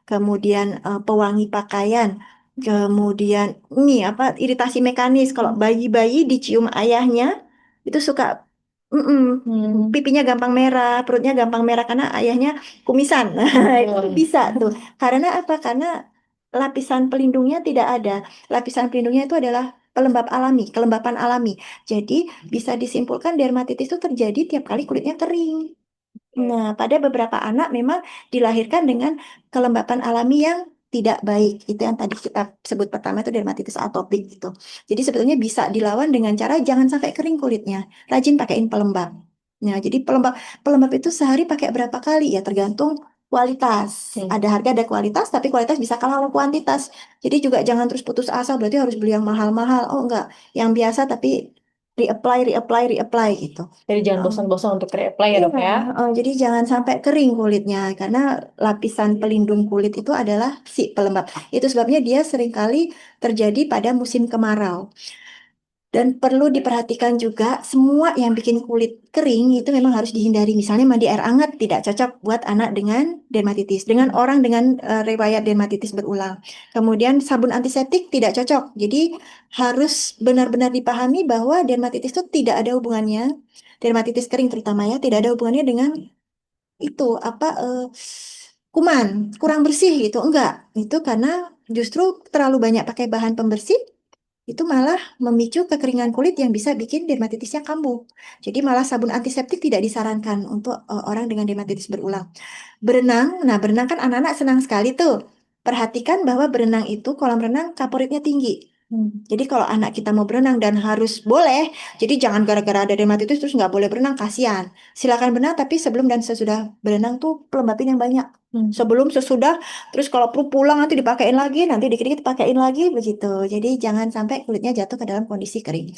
kemudian pewangi pakaian, kemudian ini apa iritasi mekanis. Kalau bayi-bayi dicium ayahnya itu suka pipinya gampang merah, perutnya gampang merah karena ayahnya kumisan. Nah, itu bisa tuh. Karena apa? Karena lapisan pelindungnya tidak ada. Lapisan pelindungnya itu adalah pelembab alami, kelembapan alami. Jadi bisa disimpulkan dermatitis itu terjadi tiap kali kulitnya kering. Nah, pada beberapa anak memang dilahirkan dengan kelembapan alami yang tidak baik. Itu yang tadi kita sebut pertama itu dermatitis atopik gitu. Jadi sebetulnya bisa dilawan dengan cara jangan sampai kering kulitnya. Rajin pakaiin pelembab. Nah, jadi pelembab pelembab itu sehari pakai berapa kali ya tergantung kualitas. Ada harga ada kualitas, tapi kualitas bisa kalah sama kuantitas. Jadi juga jangan terus putus asa berarti harus beli yang mahal-mahal. Oh enggak, yang biasa tapi reapply, reapply, reapply gitu. Jadi jangan bosan-bosan untuk reapply ya Iya, dok ya. jadi jangan sampai kering kulitnya karena lapisan pelindung kulit itu adalah si pelembab. Itu sebabnya dia seringkali terjadi pada musim kemarau. Dan perlu diperhatikan juga semua yang bikin kulit kering itu memang harus dihindari. Misalnya mandi air hangat tidak cocok buat anak dengan dermatitis, dengan orang dengan riwayat dermatitis berulang. Kemudian sabun antiseptik tidak cocok. Jadi harus benar-benar dipahami bahwa dermatitis itu tidak ada hubungannya, dermatitis kering terutama ya, tidak ada hubungannya dengan itu apa kuman kurang bersih gitu. Enggak, itu karena justru terlalu banyak pakai bahan pembersih itu malah memicu kekeringan kulit yang bisa bikin dermatitisnya kambuh. Jadi malah sabun antiseptik tidak disarankan untuk orang dengan dermatitis berulang. Berenang, nah berenang kan anak-anak senang sekali tuh. Perhatikan bahwa berenang itu kolam renang kaporitnya tinggi. Jadi kalau anak kita mau berenang dan harus boleh, jadi jangan gara-gara ada dermatitis terus nggak boleh berenang, kasihan. Silakan berenang tapi sebelum dan sesudah berenang tuh pelembabin yang banyak. Sebelum, sesudah, terus kalau perlu pulang nanti dipakein lagi, nanti dikit-dikit dipakein lagi begitu. Jadi jangan sampai kulitnya jatuh ke dalam kondisi kering.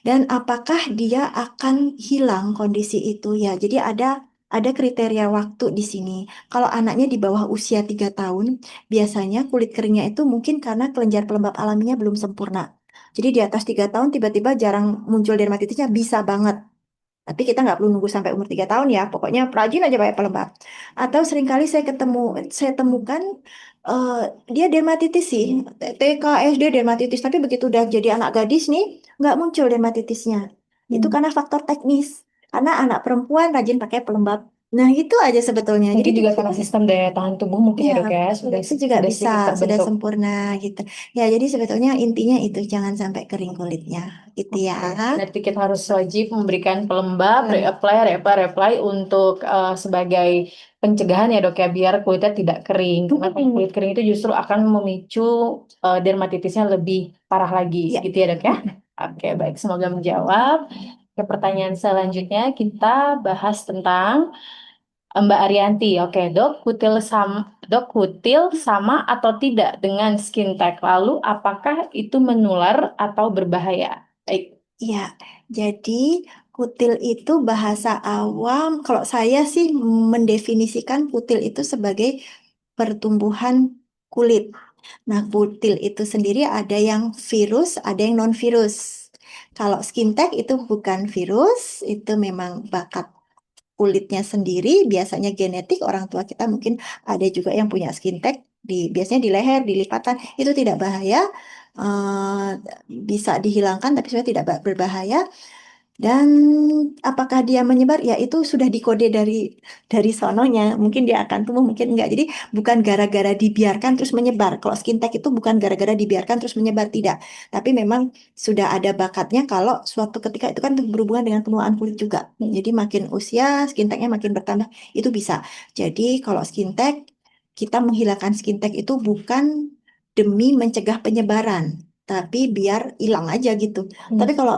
Dan apakah dia akan hilang kondisi itu ya? Jadi ada kriteria waktu di sini. Kalau anaknya di bawah usia 3 tahun, biasanya kulit keringnya itu mungkin karena kelenjar pelembab alaminya belum sempurna. Jadi di atas 3 tahun tiba-tiba jarang muncul dermatitisnya bisa banget. Tapi kita nggak perlu nunggu sampai umur 3 tahun ya. Pokoknya rajin aja pakai pelembab. Atau seringkali saya temukan eh, dia dermatitis sih. TK, SD dermatitis. Tapi begitu udah jadi anak gadis nih, nggak muncul dermatitisnya. Itu karena faktor teknis. Karena anak perempuan rajin pakai pelembab Nah, itu aja sebetulnya. Jadi Mungkin juga karena fungsinya sistem daya tahan tubuh mungkin ya, ya dok ya itu juga sudah bisa, sedikit sudah terbentuk. sempurna gitu. Ya, jadi sebetulnya intinya itu jangan sampai kering kulitnya, gitu ya. Oke, berarti kita harus wajib memberikan pelembab, Hmm. reapply, reapply, reapply untuk sebagai pencegahan ya dok ya, biar kulitnya tidak kering. Karena kalau kulit kering itu justru akan memicu dermatitisnya lebih parah lagi, Ya, gitu ya dok ya. Oke, baik, semoga menjawab. Ke pertanyaan selanjutnya kita bahas tentang Mbak Arianti. Oke, dok kutil sama atau tidak dengan skin tag? Lalu apakah itu menular atau berbahaya? Baik. ya. Jadi kutil itu bahasa awam. Kalau saya sih mendefinisikan kutil itu sebagai pertumbuhan kulit. Nah, kutil itu sendiri ada yang virus, ada yang non-virus. Kalau skin tag itu bukan virus, itu memang bakat kulitnya sendiri, biasanya genetik, orang tua kita mungkin ada juga yang punya skin tag, biasanya di leher, di lipatan, itu tidak bahaya, eh, bisa dihilangkan, tapi sebenarnya tidak berbahaya. Dan apakah dia menyebar? Ya itu sudah dikode dari sononya. Mungkin dia akan tumbuh, mungkin enggak. Jadi bukan gara-gara dibiarkan terus menyebar. Kalau skin tag itu bukan gara-gara dibiarkan terus menyebar, tidak. Tapi memang sudah ada bakatnya kalau suatu ketika itu kan berhubungan dengan penuaan kulit juga. Jadi makin usia skin tagnya makin bertambah, itu bisa. Jadi kalau skin tag, kita menghilangkan skin tag itu bukan demi mencegah penyebaran, tapi biar hilang aja gitu. Tapi kalau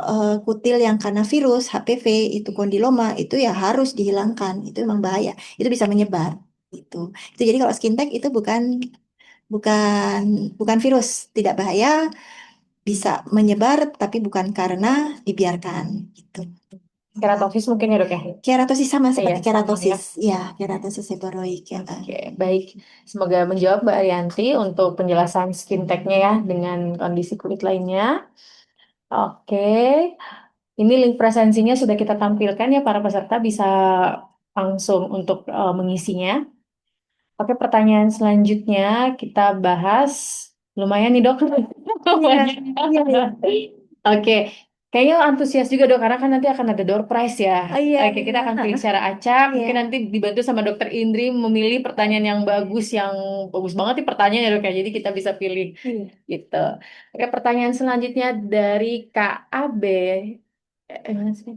kutil yang karena virus, HPV, itu kondiloma, itu ya harus dihilangkan. Itu memang bahaya. Itu bisa menyebar. Itu. Itu jadi kalau skin tag itu bukan bukan virus, tidak bahaya, bisa menyebar, tapi bukan karena dibiarkan. Gitu. Keratosis mungkin ya dok ya? Keratosis sama Iya, seperti sama ya. keratosis. Ya, keratosis seboroik ya. Oke, baik. Semoga menjawab Mbak Arianti untuk penjelasan skin tag-nya ya dengan kondisi kulit lainnya. Oke, ini link presensinya sudah kita tampilkan ya, para peserta bisa langsung untuk mengisinya. Oke, pertanyaan selanjutnya kita bahas lumayan nih dok. Iya, Banyak. iya, iya. Oke, kayaknya antusias juga dok karena kan nanti akan ada door prize ya. Oh, iya, Oke, kita iya. akan pilih secara acak. Iya. Mungkin nanti dibantu sama dokter Indri memilih pertanyaan yang bagus banget nih pertanyaannya dok ya. Jadi kita bisa pilih Iya. gitu. Oke, pertanyaan selanjutnya dari Kak AB. Mana sih?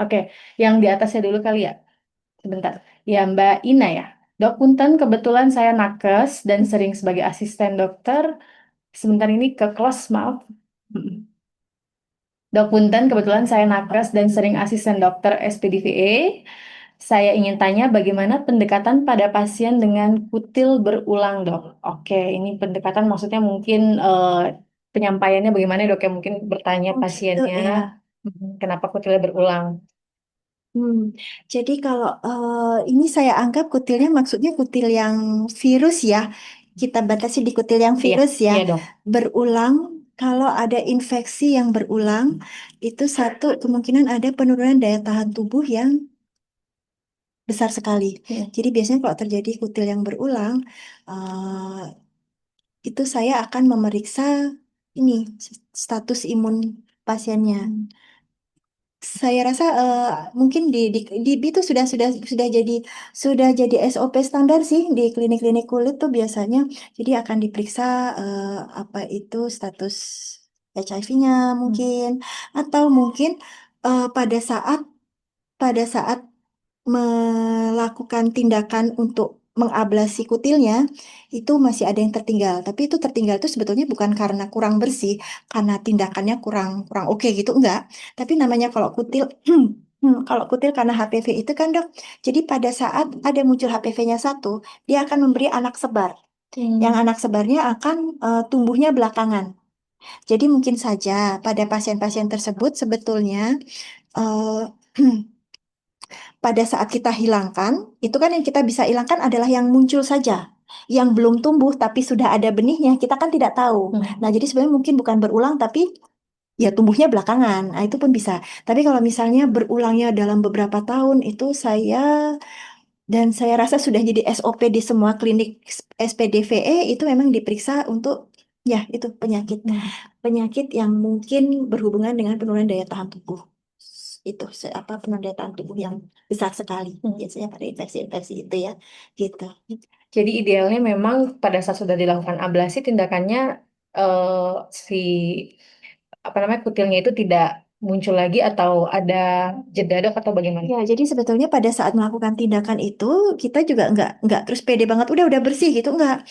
Oke, yang di atasnya dulu kali ya. Sebentar. Ya, Mbak Ina ya. Dok Punten, kebetulan saya nakes dan sering sebagai asisten dokter. Sebentar ini ke kelas, maaf. Dok Punten, kebetulan saya nakes dan sering asisten dokter SPDVE. Saya ingin tanya bagaimana pendekatan pada pasien dengan kutil berulang, dok. Oke, ini pendekatan maksudnya mungkin penyampaiannya bagaimana, dok, ya mungkin bertanya Oh gitu pasiennya ya. kenapa kutilnya berulang. Hmm, jadi kalau ini saya anggap kutilnya maksudnya kutil yang virus ya. Kita batasi di kutil yang Iya, virus ya. iya dok. Berulang, kalau ada infeksi yang berulang, itu satu kemungkinan ada penurunan daya tahan tubuh yang besar sekali. Iya. Jadi biasanya kalau terjadi kutil yang berulang, itu saya akan memeriksa ini status imun pasiennya. Saya rasa mungkin di itu sudah jadi SOP standar sih di klinik-klinik kulit tuh biasanya. Jadi akan diperiksa apa itu status HIV-nya mungkin, atau mungkin pada saat melakukan tindakan untuk mengablasi kutilnya itu masih ada yang tertinggal. Tapi itu tertinggal itu sebetulnya bukan karena kurang bersih, karena tindakannya kurang kurang oke gitu enggak. Tapi namanya kalau kutil kalau kutil karena HPV itu kan dok. Jadi pada saat ada muncul HPV-nya satu, dia akan memberi anak sebar. Yang anak sebarnya akan tumbuhnya belakangan. Jadi mungkin saja pada pasien-pasien tersebut sebetulnya eh, pada saat kita hilangkan, itu kan yang kita bisa hilangkan adalah yang muncul saja. Yang belum tumbuh tapi sudah ada benihnya, kita kan tidak tahu. Nah, jadi sebenarnya mungkin bukan berulang tapi ya tumbuhnya belakangan. Nah, itu pun bisa. Tapi kalau misalnya berulangnya dalam beberapa tahun, itu saya rasa sudah jadi SOP di semua klinik SPDVE itu memang diperiksa untuk ya itu penyakit. Penyakit yang mungkin berhubungan dengan penurunan daya tahan tubuh. itu apa pendertaan tubuh yang besar sekali. Biasanya pada infeksi-infeksi itu ya, gitu. Jadi idealnya memang pada saat sudah dilakukan ablasi tindakannya eh, si apa namanya kutilnya itu tidak muncul lagi atau ada jeda dok atau bagaimana? Ya, jadi sebetulnya pada saat melakukan tindakan itu kita juga nggak terus pede banget udah bersih gitu nggak.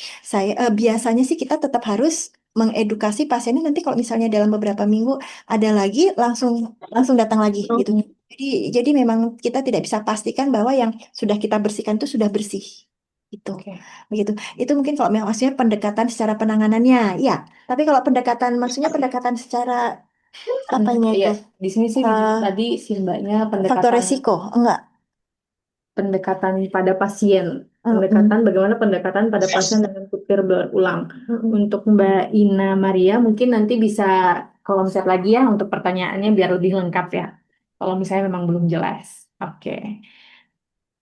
Biasanya sih kita tetap harus mengedukasi pasiennya nanti kalau misalnya dalam beberapa minggu ada lagi langsung langsung datang lagi gitu. Oh, Jadi jadi memang kita tidak bisa pastikan bahwa yang sudah kita bersihkan itu sudah bersih. Itu. oke. Begitu. Itu mungkin kalau memang maksudnya pendekatan secara penanganannya, ya. Tapi kalau pendekatan maksudnya pendekatan secara apanya Iya, itu? di sini sih Eh, tadi si mbaknya faktor pendekatan resiko, enggak. pendekatan pada pasien, Mm-mm. bagaimana pendekatan pada pasien dengan kutir berulang. Mm-mm. Untuk Mbak Ina Maria mungkin nanti bisa kolom chat lagi ya untuk pertanyaannya biar lebih lengkap ya. Kalau misalnya memang belum jelas. Oke.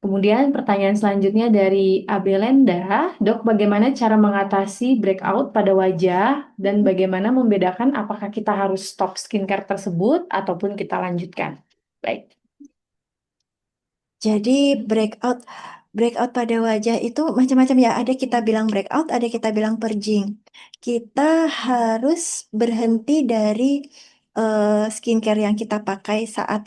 Kemudian pertanyaan selanjutnya dari Abelenda, dok, bagaimana cara mengatasi breakout pada wajah dan bagaimana membedakan apakah kita harus stop skincare tersebut ataupun kita lanjutkan? Baik. Jadi breakout breakout pada wajah itu macam-macam ya. Ada kita bilang breakout, ada kita bilang purging. Kita harus berhenti dari skincare yang kita pakai saat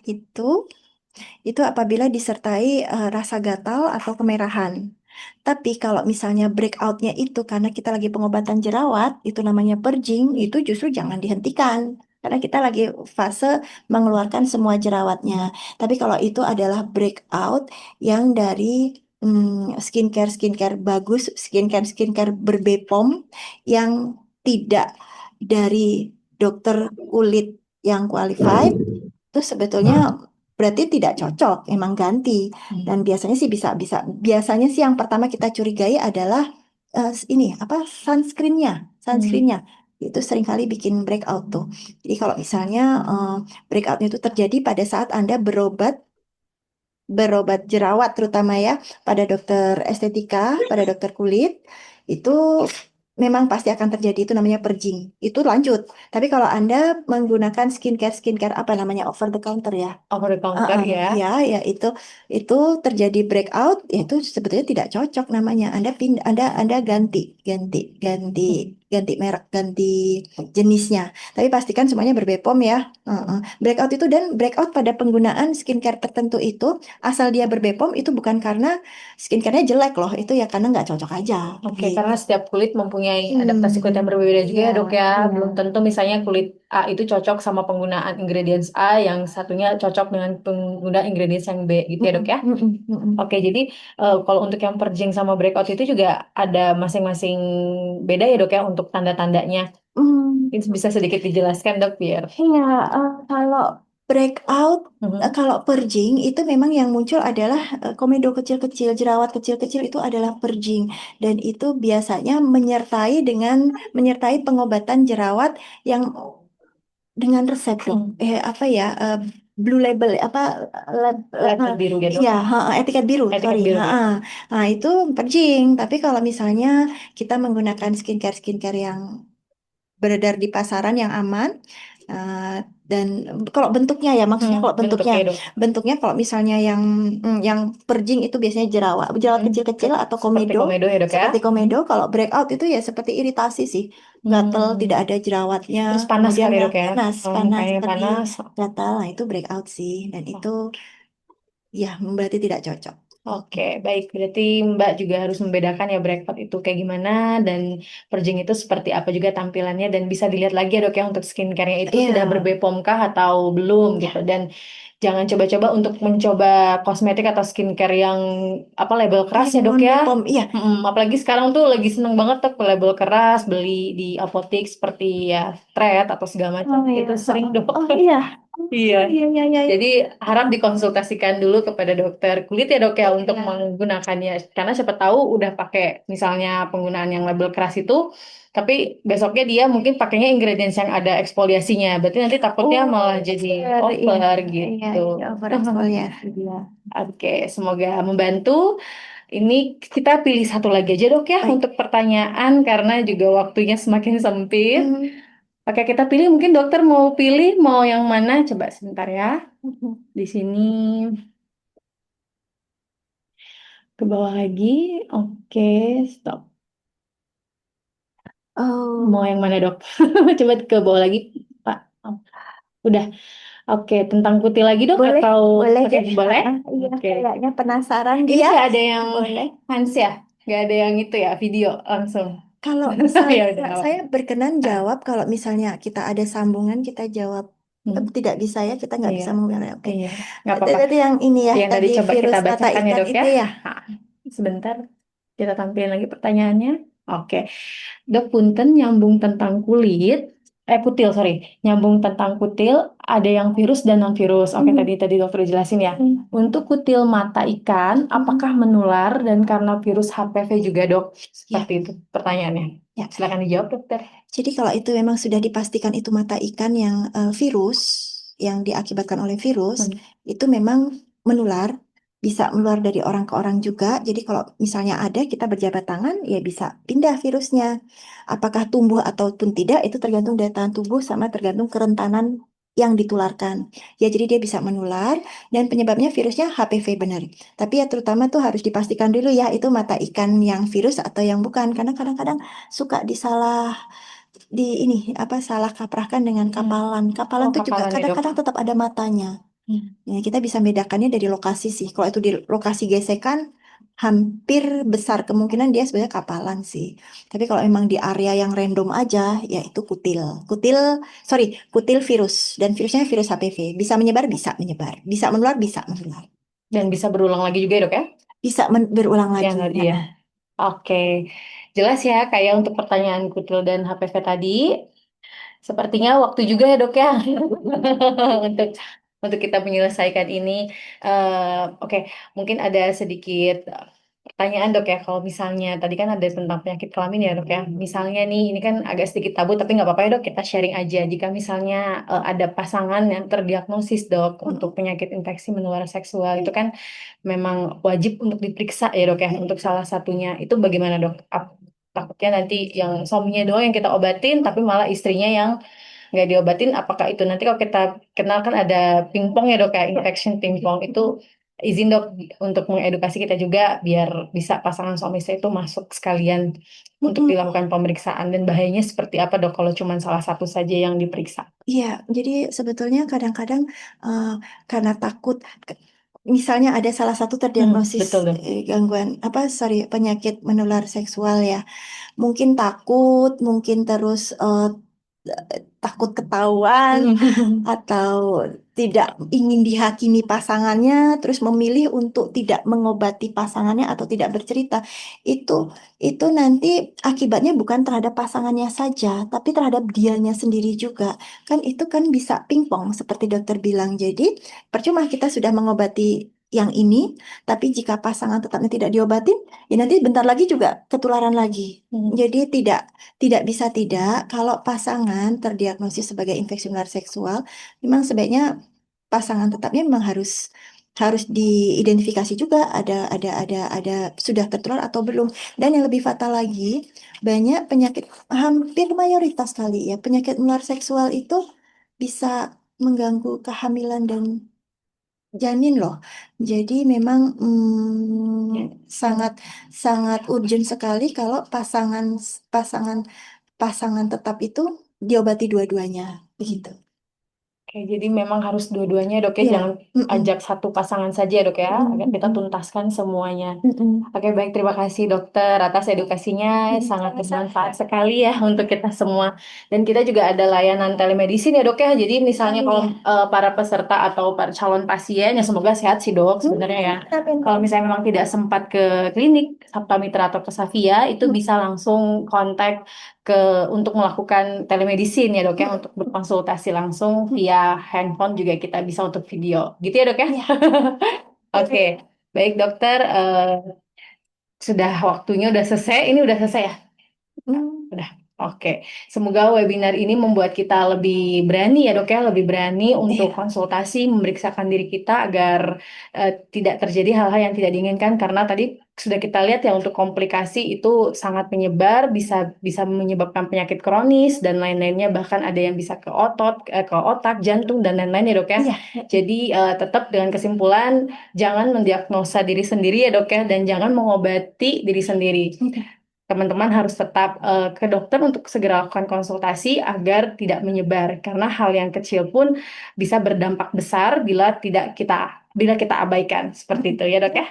itu apabila disertai rasa gatal atau kemerahan. Tapi kalau misalnya breakoutnya itu karena kita lagi pengobatan jerawat, itu namanya purging, itu justru jangan dihentikan. Karena kita lagi fase mengeluarkan semua jerawatnya. Tapi kalau itu adalah breakout yang dari skincare bagus, skincare berbepom yang tidak dari dokter kulit yang qualified, itu sebetulnya berarti tidak cocok, emang ganti. Dan biasanya sih bisa biasanya sih yang pertama kita curigai adalah ini apa sunscreennya, sunscreennya itu seringkali bikin breakout tuh. Jadi kalau misalnya breakoutnya itu terjadi pada saat Anda berobat jerawat terutama ya pada dokter estetika, pada dokter kulit itu memang pasti akan terjadi itu namanya purging. Itu lanjut. Tapi kalau Anda menggunakan skincare apa namanya over the counter ya. Over the counter ya. Ya, ya itu terjadi breakout, ya itu sebetulnya tidak cocok namanya. Anda ganti, ganti, ganti, ganti merek, ganti jenisnya. Tapi pastikan semuanya berbepom ya. Breakout itu dan breakout pada penggunaan skincare tertentu itu asal dia berbepom itu bukan karena skincare-nya jelek loh, itu ya karena nggak cocok aja. Oke, Gitu. karena setiap kulit mempunyai adaptasi kulit yang berbeda juga Iya, ya dok ya. iya. Belum tentu misalnya kulit A itu cocok sama penggunaan ingredients A, yang satunya cocok dengan penggunaan ingredients yang B gitu ya dok ya. Mm-mm, mm-mm, mm-mm. Oke, jadi kalau untuk yang purging sama breakout itu juga ada masing-masing beda ya dok ya untuk tanda-tandanya. Hmm. Mungkin bisa sedikit dijelaskan dok biar. Iya, kalau breakout, Mhm. kalau purging itu memang yang muncul adalah komedo kecil-kecil, jerawat kecil-kecil itu adalah purging dan itu biasanya menyertai pengobatan jerawat yang dengan resep loh. Apa ya? Blue label apa Label biru ya dok. iya, etiket biru, sorry. Etiket biru ya. Nah, itu purging. Tapi kalau misalnya kita menggunakan skincare yang beredar di pasaran yang aman. eh, dan kalau bentuknya ya, maksudnya kalau bentuknya, Bentuknya dok. bentuknya kalau misalnya yang purging itu biasanya jerawat, jerawat kecil-kecil atau Seperti komedo, komedo ya dok ya. seperti komedo. Kalau breakout itu ya seperti iritasi sih, gatel, tidak ada jerawatnya, Terus panas kemudian kali ya yang dok ya. panas, Kalau panas mukanya perih, panas. gatal, nah itu breakout sih, dan itu ya berarti tidak cocok. Oke, baik. Berarti Mbak juga harus membedakan ya breakfast itu kayak gimana dan purging itu seperti apa juga tampilannya dan bisa dilihat lagi ya dok ya untuk skincare-nya itu Iya, sudah berbepom kah atau belum gitu. Dan jangan coba-coba untuk mencoba kosmetik atau skincare yang apa label keras yang ya dok non ya. Bepom, iya. Apalagi sekarang tuh lagi seneng banget tuh label keras beli di apotek seperti ya Thread atau segala macam. Oh iya, Itu sering dok. oh iya, Iya. iya, iya, iya. Jadi harap dikonsultasikan dulu kepada dokter kulit ya dok ya untuk Iya. menggunakannya. Karena siapa tahu udah pakai misalnya penggunaan yang label keras itu, tapi besoknya dia mungkin pakainya ingredients yang ada eksfoliasinya. Berarti nanti takutnya Oh, malah jadi iya, over iya, gitu. iya, over eksfoliasi dia. Oke, semoga membantu. Ini kita pilih satu lagi aja dok ya Baik. untuk pertanyaan karena juga waktunya semakin sempit. Hmm. Oke, kita pilih. Mungkin dokter mau pilih mau yang mana? Coba sebentar ya. Mm-mm. Di sini ke bawah lagi. Oke, stop. Mau Oh, yang mana, Dok? Coba ke bawah lagi, Pak. Oh, udah. Oke, tentang putih lagi, Dok, boleh, atau boleh oke, deh. boleh? Iya, Oke. kayaknya penasaran Ini dia. nggak ada yang Boleh. Hans ya? Nggak ada yang itu ya, video langsung. Kalau Ya misalnya udah, nggak saya apa-apa. berkenan Ah, jawab, kalau misalnya kita ada sambungan, kita jawab. hmm, Tidak bisa ya, kita nggak iya, bisa menghubungkan. Oke. iya, nggak Itu apa-apa. tadi yang ini ya, Yang tadi tadi coba kita virus mata bacakan ya, ikan Dok ya. itu ya. Ah, sebentar, kita tampilin lagi pertanyaannya. Oke. Dok, punten nyambung tentang kulit, kutil, sorry, nyambung tentang kutil, ada yang virus dan non virus. Oke, Mhm. tadi tadi dokter jelasin ya. Untuk kutil mata ikan, Mhm. apakah menular dan karena virus HPV juga, Dok? Ya, Seperti itu pertanyaannya. ya. Silakan dijawab, dokter. Jadi kalau itu memang sudah dipastikan itu mata ikan yang virus, yang diakibatkan oleh virus, Hmm. itu memang menular, bisa menular dari orang ke orang juga. Jadi kalau misalnya ada kita berjabat tangan, ya bisa pindah virusnya. Apakah tumbuh ataupun tidak, itu tergantung daya tahan tubuh sama tergantung kerentanan yang ditularkan. Ya, jadi dia bisa menular dan penyebabnya virusnya HPV benar. Tapi ya terutama tuh harus dipastikan dulu ya itu mata ikan yang virus atau yang bukan. Karena kadang-kadang suka disalah di ini apa salah kaprahkan dengan Hmm. kapalan. Kapalan Oh, tuh juga kapalan ya, Dok. kadang-kadang tetap ada matanya. Hmm. Ya, kita bisa bedakannya dari lokasi sih. Kalau itu di lokasi gesekan, hampir besar kemungkinan dia sebenarnya kapalan sih. Tapi kalau memang di area yang random aja, ya itu kutil. Kutil, sorry, kutil virus. Dan virusnya virus HPV. Bisa menyebar, bisa menyebar. Bisa menular, bisa menular. Dan bisa berulang lagi juga, ya, Dok ya? Bisa berulang Yang lagi. tadi Ya. ya. Oke, jelas ya kayak untuk pertanyaan kutil dan HPV tadi. Sepertinya waktu juga ya, Dok ya, untuk kita menyelesaikan ini. Oke, mungkin ada sedikit pertanyaan, Dok ya. Kalau misalnya tadi kan ada tentang penyakit kelamin ya, Dok ya. Misalnya nih, ini kan agak sedikit tabu tapi nggak apa-apa ya, Dok. Kita sharing aja. Jika misalnya ada pasangan yang terdiagnosis, Dok, untuk Mm-mm. penyakit infeksi menular seksual itu kan memang wajib untuk diperiksa ya, Dok ya. Untuk salah satunya itu bagaimana, Dok? Takutnya nanti yang suaminya doang yang kita obatin, tapi malah istrinya yang nggak diobatin. Apakah itu nanti kalau kita kenal kan ada pingpong ya, Dok ya, infection pingpong itu, izin, Dok, untuk mengedukasi kita juga biar bisa pasangan suami istri itu masuk sekalian untuk Mm-mm. dilakukan pemeriksaan, dan bahayanya seperti apa, Dok, kalau cuma salah satu saja yang diperiksa. Iya, jadi sebetulnya kadang-kadang eh, karena takut, misalnya ada salah satu terdiagnosis Betul, Dok. gangguan apa, sorry, penyakit menular seksual ya, mungkin takut, mungkin terus takut ketahuan atau tidak ingin dihakimi pasangannya, terus memilih untuk tidak mengobati pasangannya atau tidak bercerita. Itu nanti akibatnya bukan terhadap pasangannya saja, tapi terhadap dianya sendiri juga. Kan itu kan bisa pingpong seperti dokter bilang. Jadi percuma kita sudah mengobati yang ini, tapi jika pasangan tetapnya tidak diobatin, ya nanti bentar lagi juga ketularan lagi. Jadi tidak bisa tidak, kalau pasangan terdiagnosis sebagai infeksi menular seksual, memang sebaiknya pasangan tetapnya memang harus harus diidentifikasi juga ada sudah tertular atau belum. Dan yang lebih fatal lagi, banyak penyakit, hampir mayoritas kali ya, penyakit menular seksual itu bisa mengganggu kehamilan dan janin loh. Jadi memang sangat sangat urgent sekali kalau pasangan pasangan pasangan tetap itu diobati dua-duanya begitu. Oke, jadi memang harus dua-duanya, Dok ya, Iya. jangan Mm-mm. ajak satu pasangan saja ya, Dok ya, Mm-mm. agar kita Mm-mm. tuntaskan semuanya. Mm-mm. Oke, baik, terima kasih dokter atas edukasinya, Mm-mm. sangat bermanfaat sekali ya untuk kita semua. Dan kita juga ada layanan telemedicine ya, Dok ya, jadi Oh misalnya kalau iya. para peserta atau para calon pasien, ya semoga sehat sih, Dok, sebenarnya ya. Amin. Kalau misalnya memang tidak sempat ke klinik Sabta Mitra atau ke Savia, itu Mm-mm. bisa langsung kontak ke untuk melakukan telemedicine ya, Dok ya, untuk berkonsultasi langsung via handphone, juga kita bisa untuk video gitu ya, Dok ya. Iya. Oke, baik dokter, sudah waktunya udah selesai. Ini udah selesai ya? Mm. Udah. Oke, semoga webinar ini membuat kita lebih berani ya dok ya, lebih berani untuk Iya, konsultasi, memeriksakan diri kita agar tidak terjadi hal-hal yang tidak diinginkan. Karena tadi sudah kita lihat ya untuk komplikasi itu sangat menyebar, bisa bisa menyebabkan penyakit kronis dan lain-lainnya. Bahkan ada yang bisa ke otot, ke otak, jantung dan lain-lain ya dok ya. iya. Jadi tetap dengan kesimpulan jangan mendiagnosa diri sendiri ya dok ya, dan jangan mengobati diri sendiri. Teman-teman harus tetap ke dokter untuk segera lakukan konsultasi agar tidak menyebar karena hal yang kecil pun bisa berdampak besar bila kita abaikan seperti itu ya dok ya.